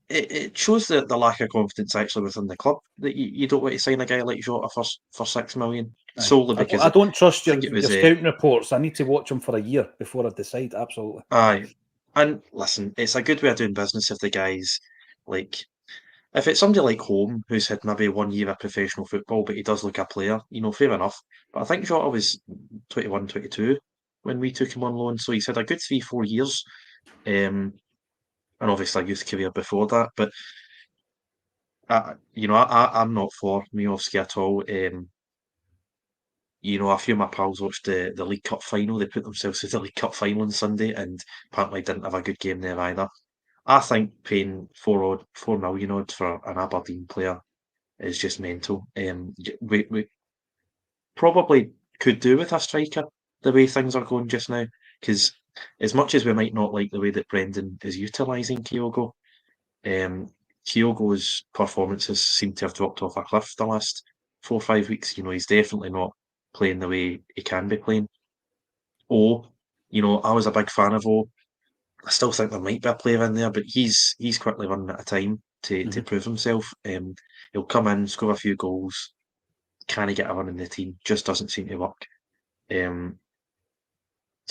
it shows the lack of confidence actually within the club that you don't want to sign a guy like Jota for 6 million solely because I don't trust your was, scouting reports. I need to watch them for a year before I decide. Absolutely. Aye, and listen, it's a good way of doing business if the guys if it's somebody like Home who's had maybe 1 year of professional football, but he does look a player, fair enough. But I think Jota was 21, 22 when we took him on loan, so he's had a good 3, 4 years. And obviously a youth career before that, but I'm not for Miovski at all. A few of my pals watched the League Cup final. They put themselves through the League Cup final on Sunday, and apparently didn't have a good game there either. I think paying 4 million odd for an Aberdeen player is just mental. We probably could do with a striker the way things are going just now, because as much as we might not like the way that Brendan is utilising Kyogo, Kyogo's performances seem to have dropped off a cliff the last 4 or 5 weeks. He's definitely not playing the way he can be playing. I was a big fan of O. I still think there might be a player in there, but he's quickly running out of time to prove himself. He'll come in, score a few goals. Can he get a run in the team? Just doesn't seem to work.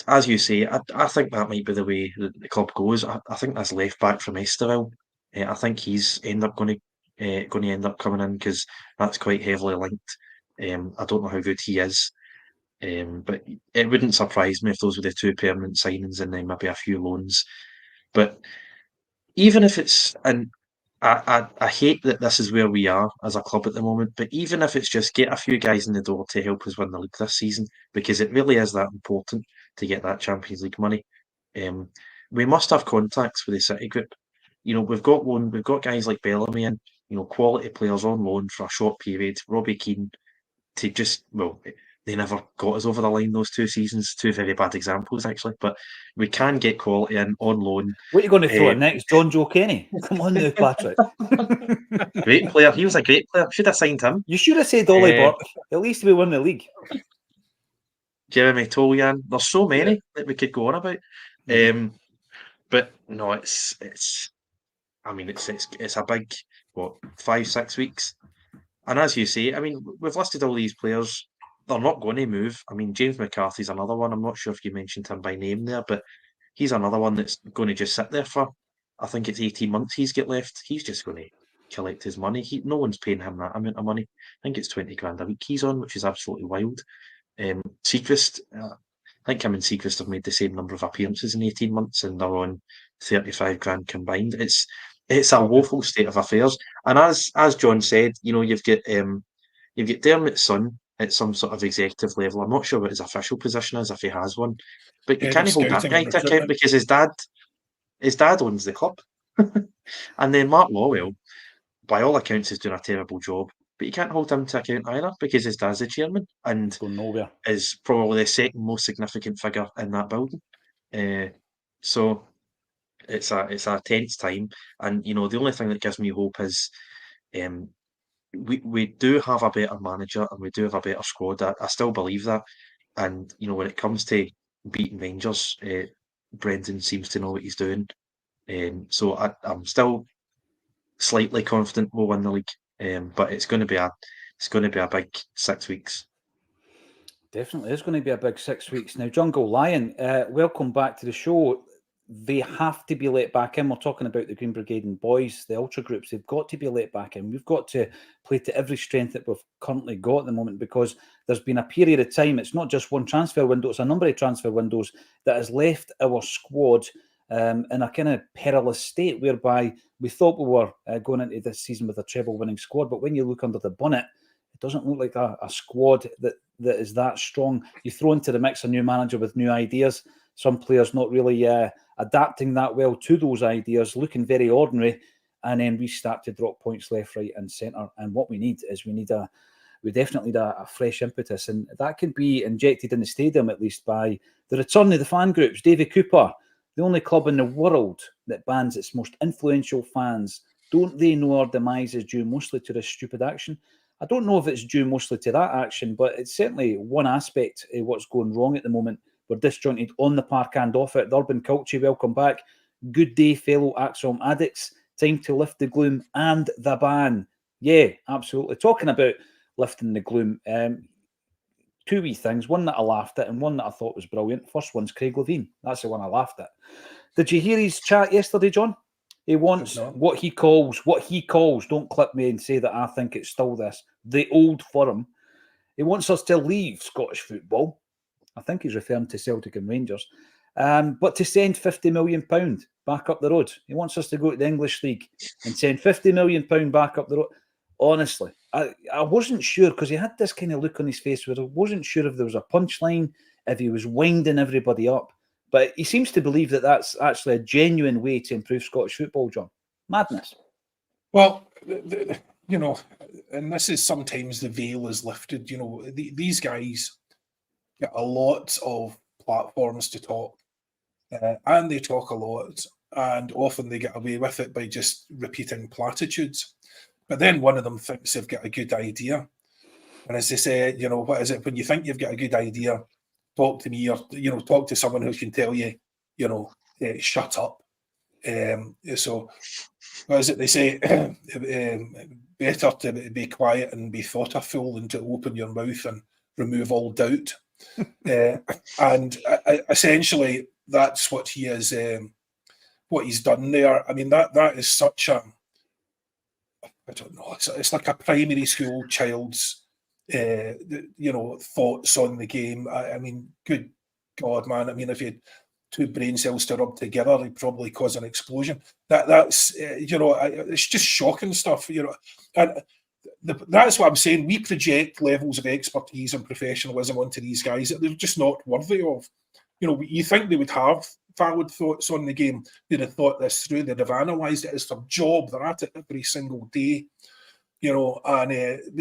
As you say, I think that might be the way the club goes. I think that's left back from Esterville. I think he's going to end up coming in because that's quite heavily linked. I don't know how good he is, but it wouldn't surprise me if those were the 2 permanent signings and then maybe a few loans. But even if it's, and I hate that this is where we are as a club at the moment, but even if it's just get a few guys in the door to help us win the league this season, because it really is that important to get that Champions League money. We must have contacts with the City group. We've got guys like Bellamy and quality players on loan for a short period. Robbie Keane to they never got us over the line those 2 seasons. 2 very bad examples, actually. But we can get quality in on loan. What are you going to throw in next? John Joe Kenny? Come on now, Patrick. Great player. He was a great player. Should have signed him. You should have said Ollie Burke. At least we won the league. Jeremy Toljan. There's so many that we could go on about. But no, it's I mean, it's a big, 5-6 weeks. And as you say, I mean, we've listed all these players. They're not going to move. I mean, James McCarthy's another one. I'm not sure if you mentioned him by name there, but he's another one that's going to just sit there for, I think it's 18 months he's got left. He's just going to collect his money. No one's paying him that amount of money. I think it's 20 grand a week he's on, which is absolutely wild. Seacrest, I think him and Seacrest have made the same number of appearances in 18 months and they're on 35 grand combined. It's a woeful state of affairs. And as John said, you've got Dermot's son at some sort of executive level. I'm not sure what his official position is if he has one, but you can't hold that guy to account because his dad owns the club. And then Mark Lawwell, by all accounts, is doing a terrible job, but you can't hold him to account either because his dad's the chairman and is probably the second most significant figure in that building. So it's a tense time, and the only thing that gives me hope is we do have a better manager and we do have a better squad. I still believe that, and when it comes to beating Rangers, Brendan seems to know what he's doing. So I'm still slightly confident we'll win the league, but it's going to be a big 6 weeks. Definitely is going to be a big 6 weeks. Now, Jungle Lion, welcome back to the show. They have to be let back in. We're talking about the Green Brigade and boys, the ultra groups. They've got to be let back in. We've got to play to every strength that we've currently got at the moment, because there's been a period of time, it's not just one transfer window, it's a number of transfer windows that has left our squad in a kind of perilous state, whereby we thought we were going into this season with a treble-winning squad, but when you look under the bonnet, it doesn't look like a squad that is that strong. You throw into the mix a new manager with new ideas, some players not really adapting that well to those ideas, looking very ordinary, and then we start to drop points left, right and centre. And what we need is we definitely need a fresh impetus, and that can be injected in the stadium at least by the return of the fan groups. Davy Cooper, the only club in the world that bans its most influential fans. Don't they know our demise is due mostly to this stupid action? I don't know if it's due mostly to that action, but it's certainly one aspect of what's going wrong at the moment. We're disjointed on the park and off it. The Urban Culture, welcome back. Good day, fellow Acsom addicts. Time to lift the gloom and the ban. Yeah, absolutely. Talking about lifting the gloom, two wee things. One that I laughed at and one that I thought was brilliant. First one's Craig Levine. That's the one I laughed at. Did you hear his chat yesterday, John? He wants what he calls, don't clip me and say that I think it's still this, the old firm. He wants us to leave Scottish football. I think he's referring to Celtic and Rangers. But to send £50 million back up the road. He wants us to go to the English League and send £50 million back up the road. Honestly, I wasn't sure, because he had this kind of look on his face where I wasn't sure if there was a punchline, if he was winding everybody up. But he seems to believe that that's actually a genuine way to improve Scottish football, John. Madness. Well, and this is sometimes the veil is lifted. These guys get a lot of platforms to talk, and they talk a lot, and often they get away with it by just repeating platitudes. But then one of them thinks they've got a good idea. And as they say, what is it? When you think you've got a good idea, talk to me, or talk to someone who can tell you, shut up. So what is it they say? Better to be quiet and be thought a fool than to open your mouth and remove all doubt. And essentially, that's what he is. What he's done there. I mean, that is such a, I don't know. It's like a primary school child's thoughts on the game. I mean, good God, man. I mean, if you had two brain cells to rub together, they'd probably cause an explosion. That's it's just shocking stuff, and that's what I'm saying. We project levels of expertise and professionalism onto these guys that they're just not worthy of. You think they would have valid thoughts on the game. They'd have thought this through. They'd have analysed it as their job. They're at it every single day. And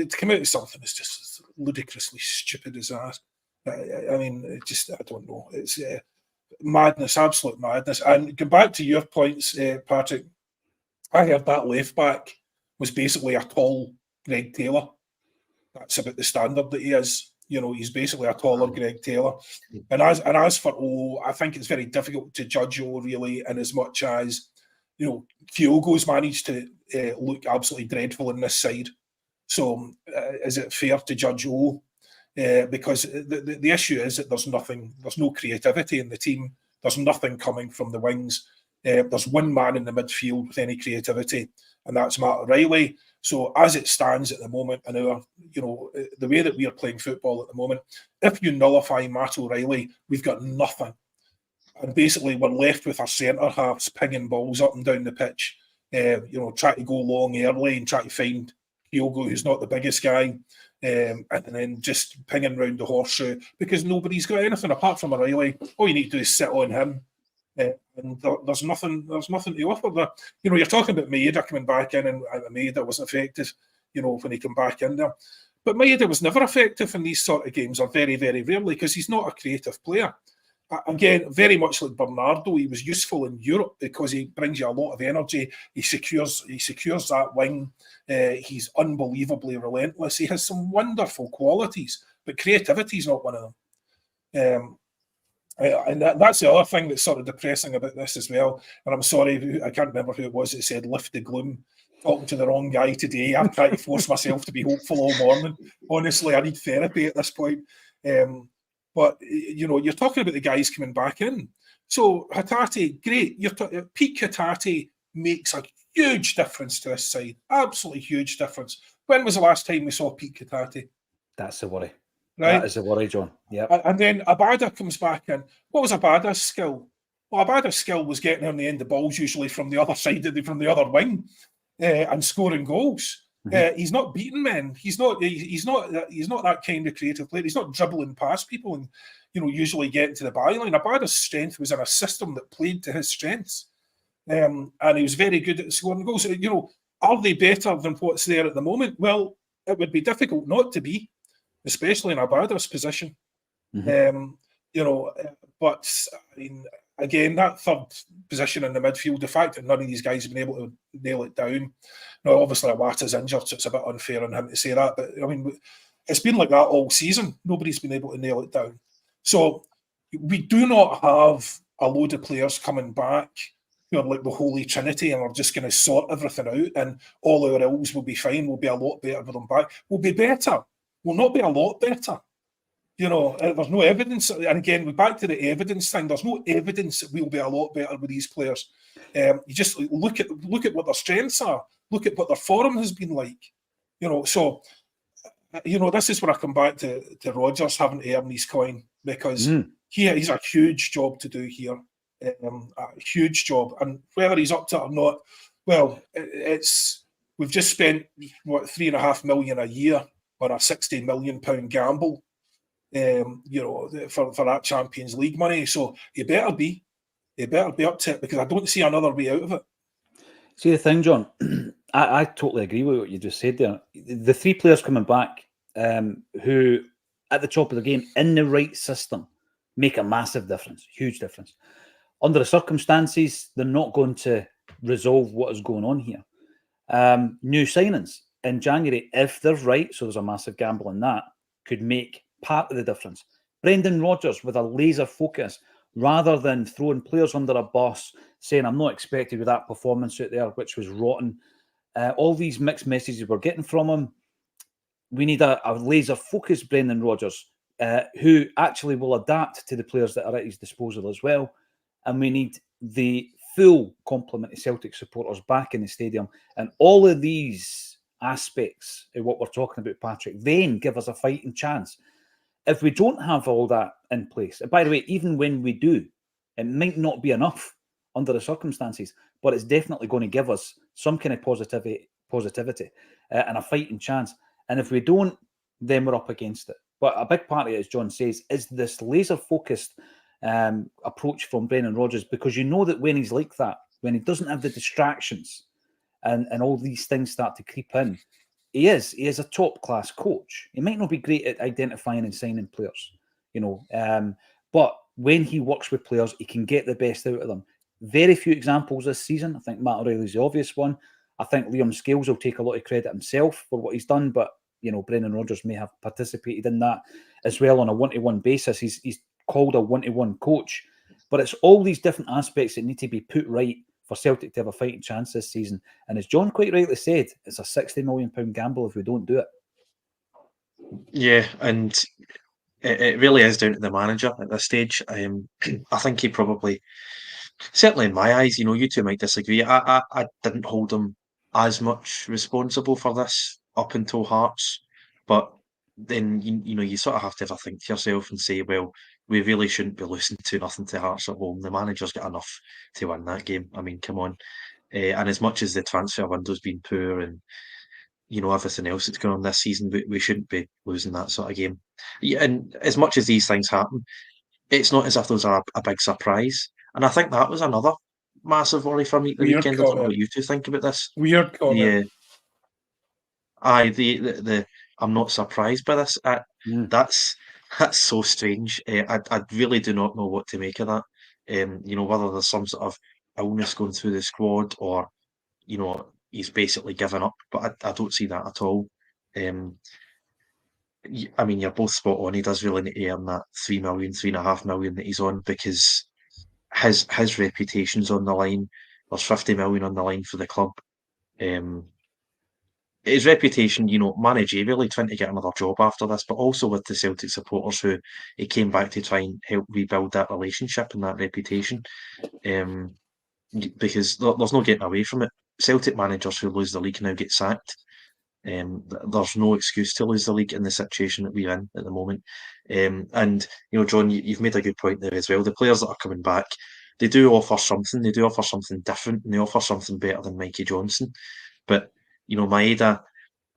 to come out with something that's just as ludicrously stupid as that. I mean, I don't know. It's madness, absolute madness. And go back to your points, Patrick. I heard that left back was basically a tall Greg Taylor. That's about the standard that he is. He's basically a taller Greg Taylor. And as for O, I think it's very difficult to judge O really, in as much as Kyogo's managed to look absolutely dreadful in this side. So is it fair to judge O? Because the issue is that there's no creativity in the team. There's nothing coming from the wings. There's one man in the midfield with any creativity, and that's Matt O'Reilly. So as it stands at the moment, in our, the way that we are playing football at the moment, if you nullify Matt O'Reilly, we've got nothing. And basically we're left with our centre halves pinging balls up and down the pitch, try to go long early and try to find Kyogo, who's not the biggest guy, and then just pinging round the horseshoe, because nobody's got anything apart from O'Reilly. All you need to do is sit on him. And there's nothing to offer there. You're talking about Maeda coming back in, and Maeda wasn't effective, when he came back in there. But Maeda was never effective in these sort of games, or very, very rarely, because he's not a creative player. Again, very much like Bernardo, he was useful in Europe because he brings you a lot of energy. He secures that wing. He's unbelievably relentless. He has some wonderful qualities, but creativity is not one of them. And that's the other thing that's sort of depressing about this as well. And I'm sorry, I can't remember who it was that said lift the gloom. Talking to the wrong guy today. I'm trying to force myself to be hopeful all morning. Honestly, I need therapy at this point. But you're talking about the guys coming back in. So Hatate, great. Peak Hatate makes a huge difference to this side. Absolutely huge difference. When was the last time we saw peak Hatate? That's the worry. Right? That is the worry, John. Yeah. And then Abada comes back in. What was Abada's skill? Well, Abada's skill was getting on the end of balls, usually from the other side, from the other wing, and scoring goals. Mm-hmm. He's not beating men. He's not that kind of creative player. He's not dribbling past people and usually getting to the byline. Abada's strength was in a system that played to his strengths, and he was very good at scoring goals. Are they better than what's there at the moment? Well, it would be difficult not to be, especially in Abada's position. Mm-hmm. But I mean, again, that third position in the midfield, the fact that none of these guys have been able to nail it down. Now, obviously, Iwata's injured, so it's a bit unfair on him to say that. But I mean, it's been like that all season. Nobody's been able to nail it down. So we do not have a load of players coming back who are like the Holy Trinity and are just going to sort everything out, and all our ills will be fine. We'll be a lot better with them back. We'll be better. We'll not be a lot better. There's no evidence. And again, we're back to the evidence thing. There's no evidence that we'll be a lot better with these players. You just look at what their strengths are. Look at what their form has been like. So this is where I come back to Rodgers having to earn his coin, because he's a huge job to do here. A huge job. And whether he's up to it or not, well, we've just spent, $3.5 million a year on a £60 million gamble. For that Champions League money. So he better be up to it, because I don't see another way out of it. See the thing, John, I totally agree with what you just said there. The three players coming back who at the top of the game in the right system make a massive difference, huge difference. Under the circumstances, they're not going to resolve what is going on here. New signings in January, if they're right, so there's a massive gamble in that, could make part of the difference. Brendan Rodgers with a laser focus, rather than throwing players under a bus, saying I'm not expected with that performance out there, which was rotten. All these mixed messages we're getting from him. We need a laser focused Brendan Rodgers who actually will adapt to the players that are at his disposal as well. And we need the full complement of Celtic supporters back in the stadium. And all of these aspects of what we're talking about, Patrick, then give us a fighting chance. If we don't have all that in place, and by the way, even when we do, it might not be enough under the circumstances, but it's definitely going to give us some kind of positivity and a fighting chance. And if we don't, then we're up against it. But a big part of it, as John says, is this laser-focused approach from Brendan Rodgers, because you know that when he's like that, when he doesn't have the distractions and all these things start to creep in, he is a top-class coach. He might not be great at identifying and signing players, but when he works with players, he can get the best out of them. Very few examples this season. I think Matt O'Reilly's the obvious one. I think Liam Scales will take a lot of credit himself for what he's done, but Brendan Rodgers may have participated in that as well on a one-to-one basis. He's called a one-to-one coach. But it's all these different aspects that need to be put right for Celtic to have a fighting chance this season. And as John quite rightly said, it's a £60 million gamble if we don't do it. Yeah, and it really is down to the manager at this stage. I think he probably, certainly in my eyes, you two might disagree. I didn't hold him as much responsible for this up until Hearts, but then you sort of have to have a think to yourself and say, well, we really shouldn't be losing 2-0 to Hearts at home. The manager's got enough to win that game. I mean, come on. And as much as the transfer window's been poor and everything else that's going on this season, we shouldn't be losing that sort of game. Yeah, and as much as these things happen, it's not as if those are a big surprise. And I think that was another massive worry for me at the Weird weekend. I don't know comment. what you two think about this. Weird comment. The I'm not surprised by this. That's so strange. I really do not know what to make of that. Whether there's some sort of illness going through the squad or, he's basically given up. But I don't see that at all. I mean, you're both spot on. He does really need to earn that 3 million, 3.5 million that he's on, because his reputation's on the line. There's 50 million on the line for the club. His reputation, managerially trying to get another job after this, but also with the Celtic supporters who he came back to try and help rebuild that relationship and that reputation. Because there's no getting away from it. Celtic managers who lose the league now get sacked. There's no excuse to lose the league in the situation that we're in at the moment. And John, you've made a good point there as well. The players that are coming back, they do offer something. They do offer something different, and they offer something better than Mikey Johnson. But Maeda,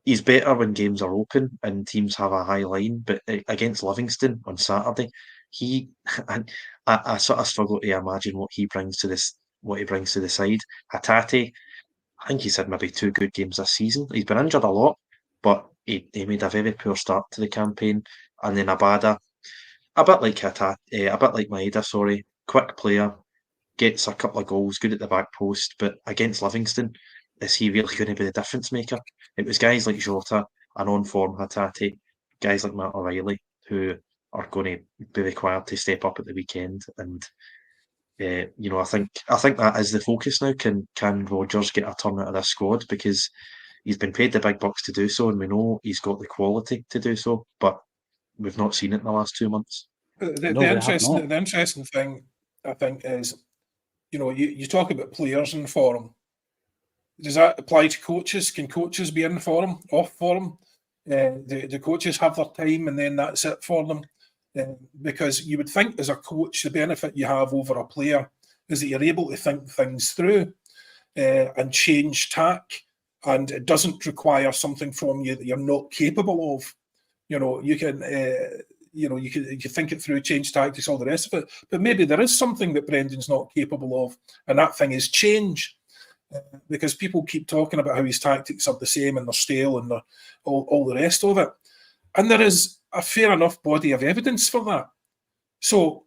he's better when games are open and teams have a high line. But against Livingston on Saturday, I sort of struggle to imagine what he brings to this. What he brings to the side. Hatate, I think he's had maybe 2 good games this season. He's been injured a lot, but he made a very poor start to the campaign. And then Abada, a bit like Maeda, sorry, quick player, gets a couple of goals, good at the back post, but against Livingston, is he really going to be the difference maker? It was guys like Jota and on-form Hatate, guys like Matt O'Reilly, who are going to be required to step up at the weekend. And I think that is the focus now. Can Rodgers get a turn out of this squad, because he's been paid the big bucks to do so, and we know he's got the quality to do so, but we've not seen it in the last 2 months. The interesting thing, I think, is you talk about players in form. Does that apply to coaches? Can coaches be in form, off form? The coaches have their time, and then that's it for them. Because you would think, as a coach, the benefit you have over a player is that you're able to think things through and change tack, and it doesn't require something from you that you're not capable of. You can think it through, change tactics, all the rest of it. But maybe there is something that Brendan's not capable of, and that thing is change. Because people keep talking about how his tactics are the same and they're stale and they're all the rest of it. And there is a fair enough body of evidence for that. So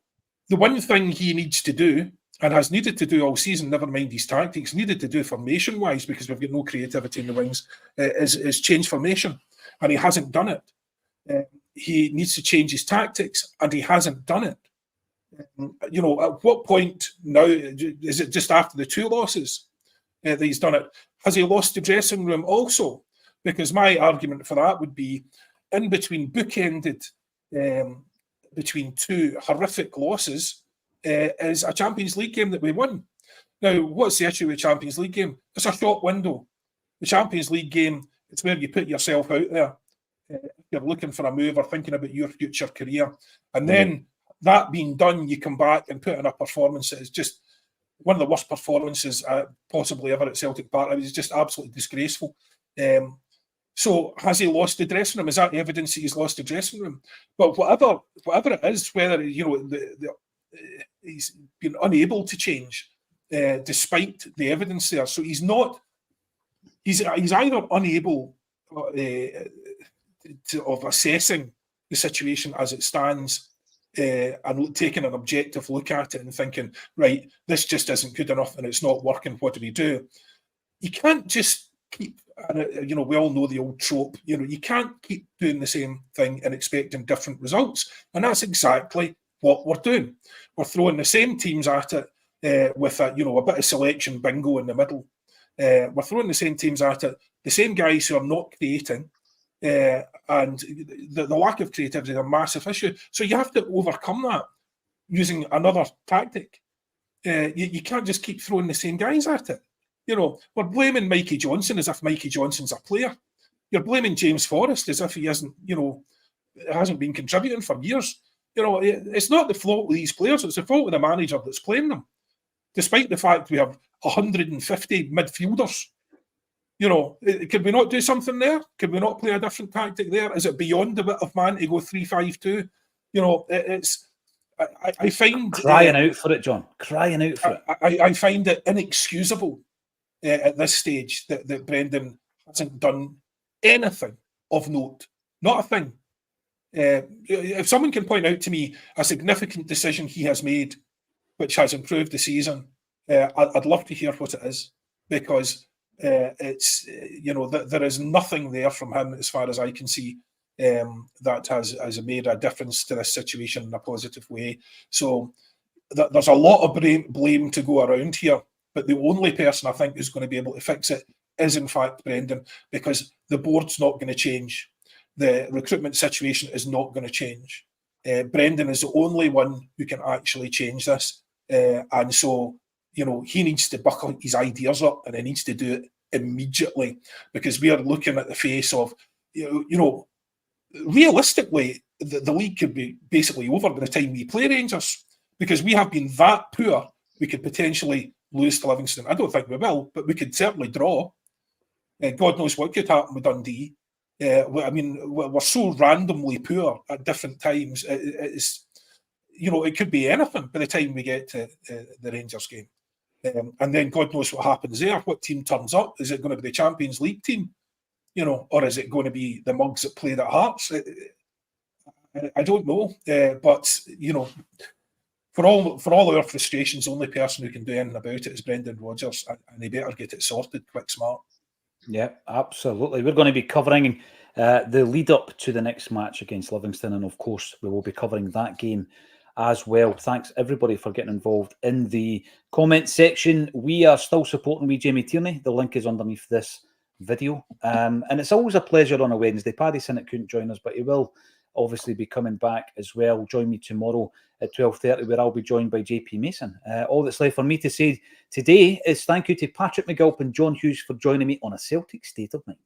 the one thing he needs to do, and has needed to do all season, never mind his tactics, needed to do formation-wise, because we've got no creativity in the wings, is change formation. And he hasn't done it. He needs to change his tactics, and he hasn't done it. At what point now, is it just after the 2 losses that he's done it? Has he lost the dressing room also? Because my argument for that would be, in between bookended, between 2 horrific losses, is a Champions League game that we won. Now, what's the issue with the Champions League game? It's a short window. The Champions League game, it's where you put yourself out there. You're looking for a move or thinking about your future career. And then that being done, you come back and put in a performance that is just one of the worst performances possibly ever at Celtic Park. It was just absolutely disgraceful. So has he lost the dressing room? Is that evidence that he's lost the dressing room? But whatever it is, whether he's been unable to change despite the evidence there. So he's either unable of assessing the situation as it stands and taking an objective look at it and thinking, right, this just isn't good enough and it's not working. What do we do? You can't just keep, and we all know the old trope, you can't keep doing the same thing and expecting different results. And that's exactly what we're doing. We're throwing the same teams at it with a bit of selection bingo in the middle. We're throwing the same teams at it, the same guys who are not creating, and the lack of creativity is a massive issue. So you have to overcome that using another tactic. You can't just keep throwing the same guys at it. We're blaming Mikey Johnson as if Mikey Johnson's a player. You're blaming James Forrest as if he hasn't been contributing for years. It's not the fault of these players, it's the fault of the manager that's playing them. Despite the fact we have 150 midfielders. Could we not do something there? Could we not play a different tactic there? Is it beyond a bit of man to go 3-5-2? I find crying out for it, John. Crying out for it. I find it inexcusable at this stage that Brendan hasn't done anything of note. Not a thing. If someone can point out to me a significant decision he has made which has improved the season, I'd love to hear what it is, because it's there is nothing there from him as far as I can see that has made a difference to this situation in a positive way. So there's a lot of blame to go around here, but the only person I think who's going to be able to fix it is in fact Brendan, because the board's not going to change. The recruitment situation is not going to change. Brendan is the only one who can actually change this, and so he needs to buckle his ideas up, and he needs to do it immediately, because we are looking at the face of realistically the league could be basically over by the time we play Rangers, because we have been that poor. We could potentially lose to Livingston. I don't think we will, but we could certainly draw. God knows what could happen with Dundee. We're so randomly poor at different times. It could be anything by the time we get to the Rangers game. And then God knows what happens there. What team turns up? Is it going to be the Champions League team? Or is it going to be the mugs that played at Hearts? I don't know. But for all our frustrations, the only person who can do anything about it is Brendan Rodgers, and he better get it sorted quick smart. Yeah, absolutely. We're going to be covering the lead up to the next match against Livingston, and of course we will be covering that game as well. Thanks everybody for getting involved in the comment section. We are still supporting Jamie Tierney. The link is underneath this video, and it's always a pleasure on a Wednesday. Paddy Sinnott couldn't join us, but he will obviously be coming back as well. Join me tomorrow at 12:30, where I'll be joined by JP Mason. All that's left for me to say today is thank you to Patrick McGilp and John Hughes for joining me on A Celtic State of Mind.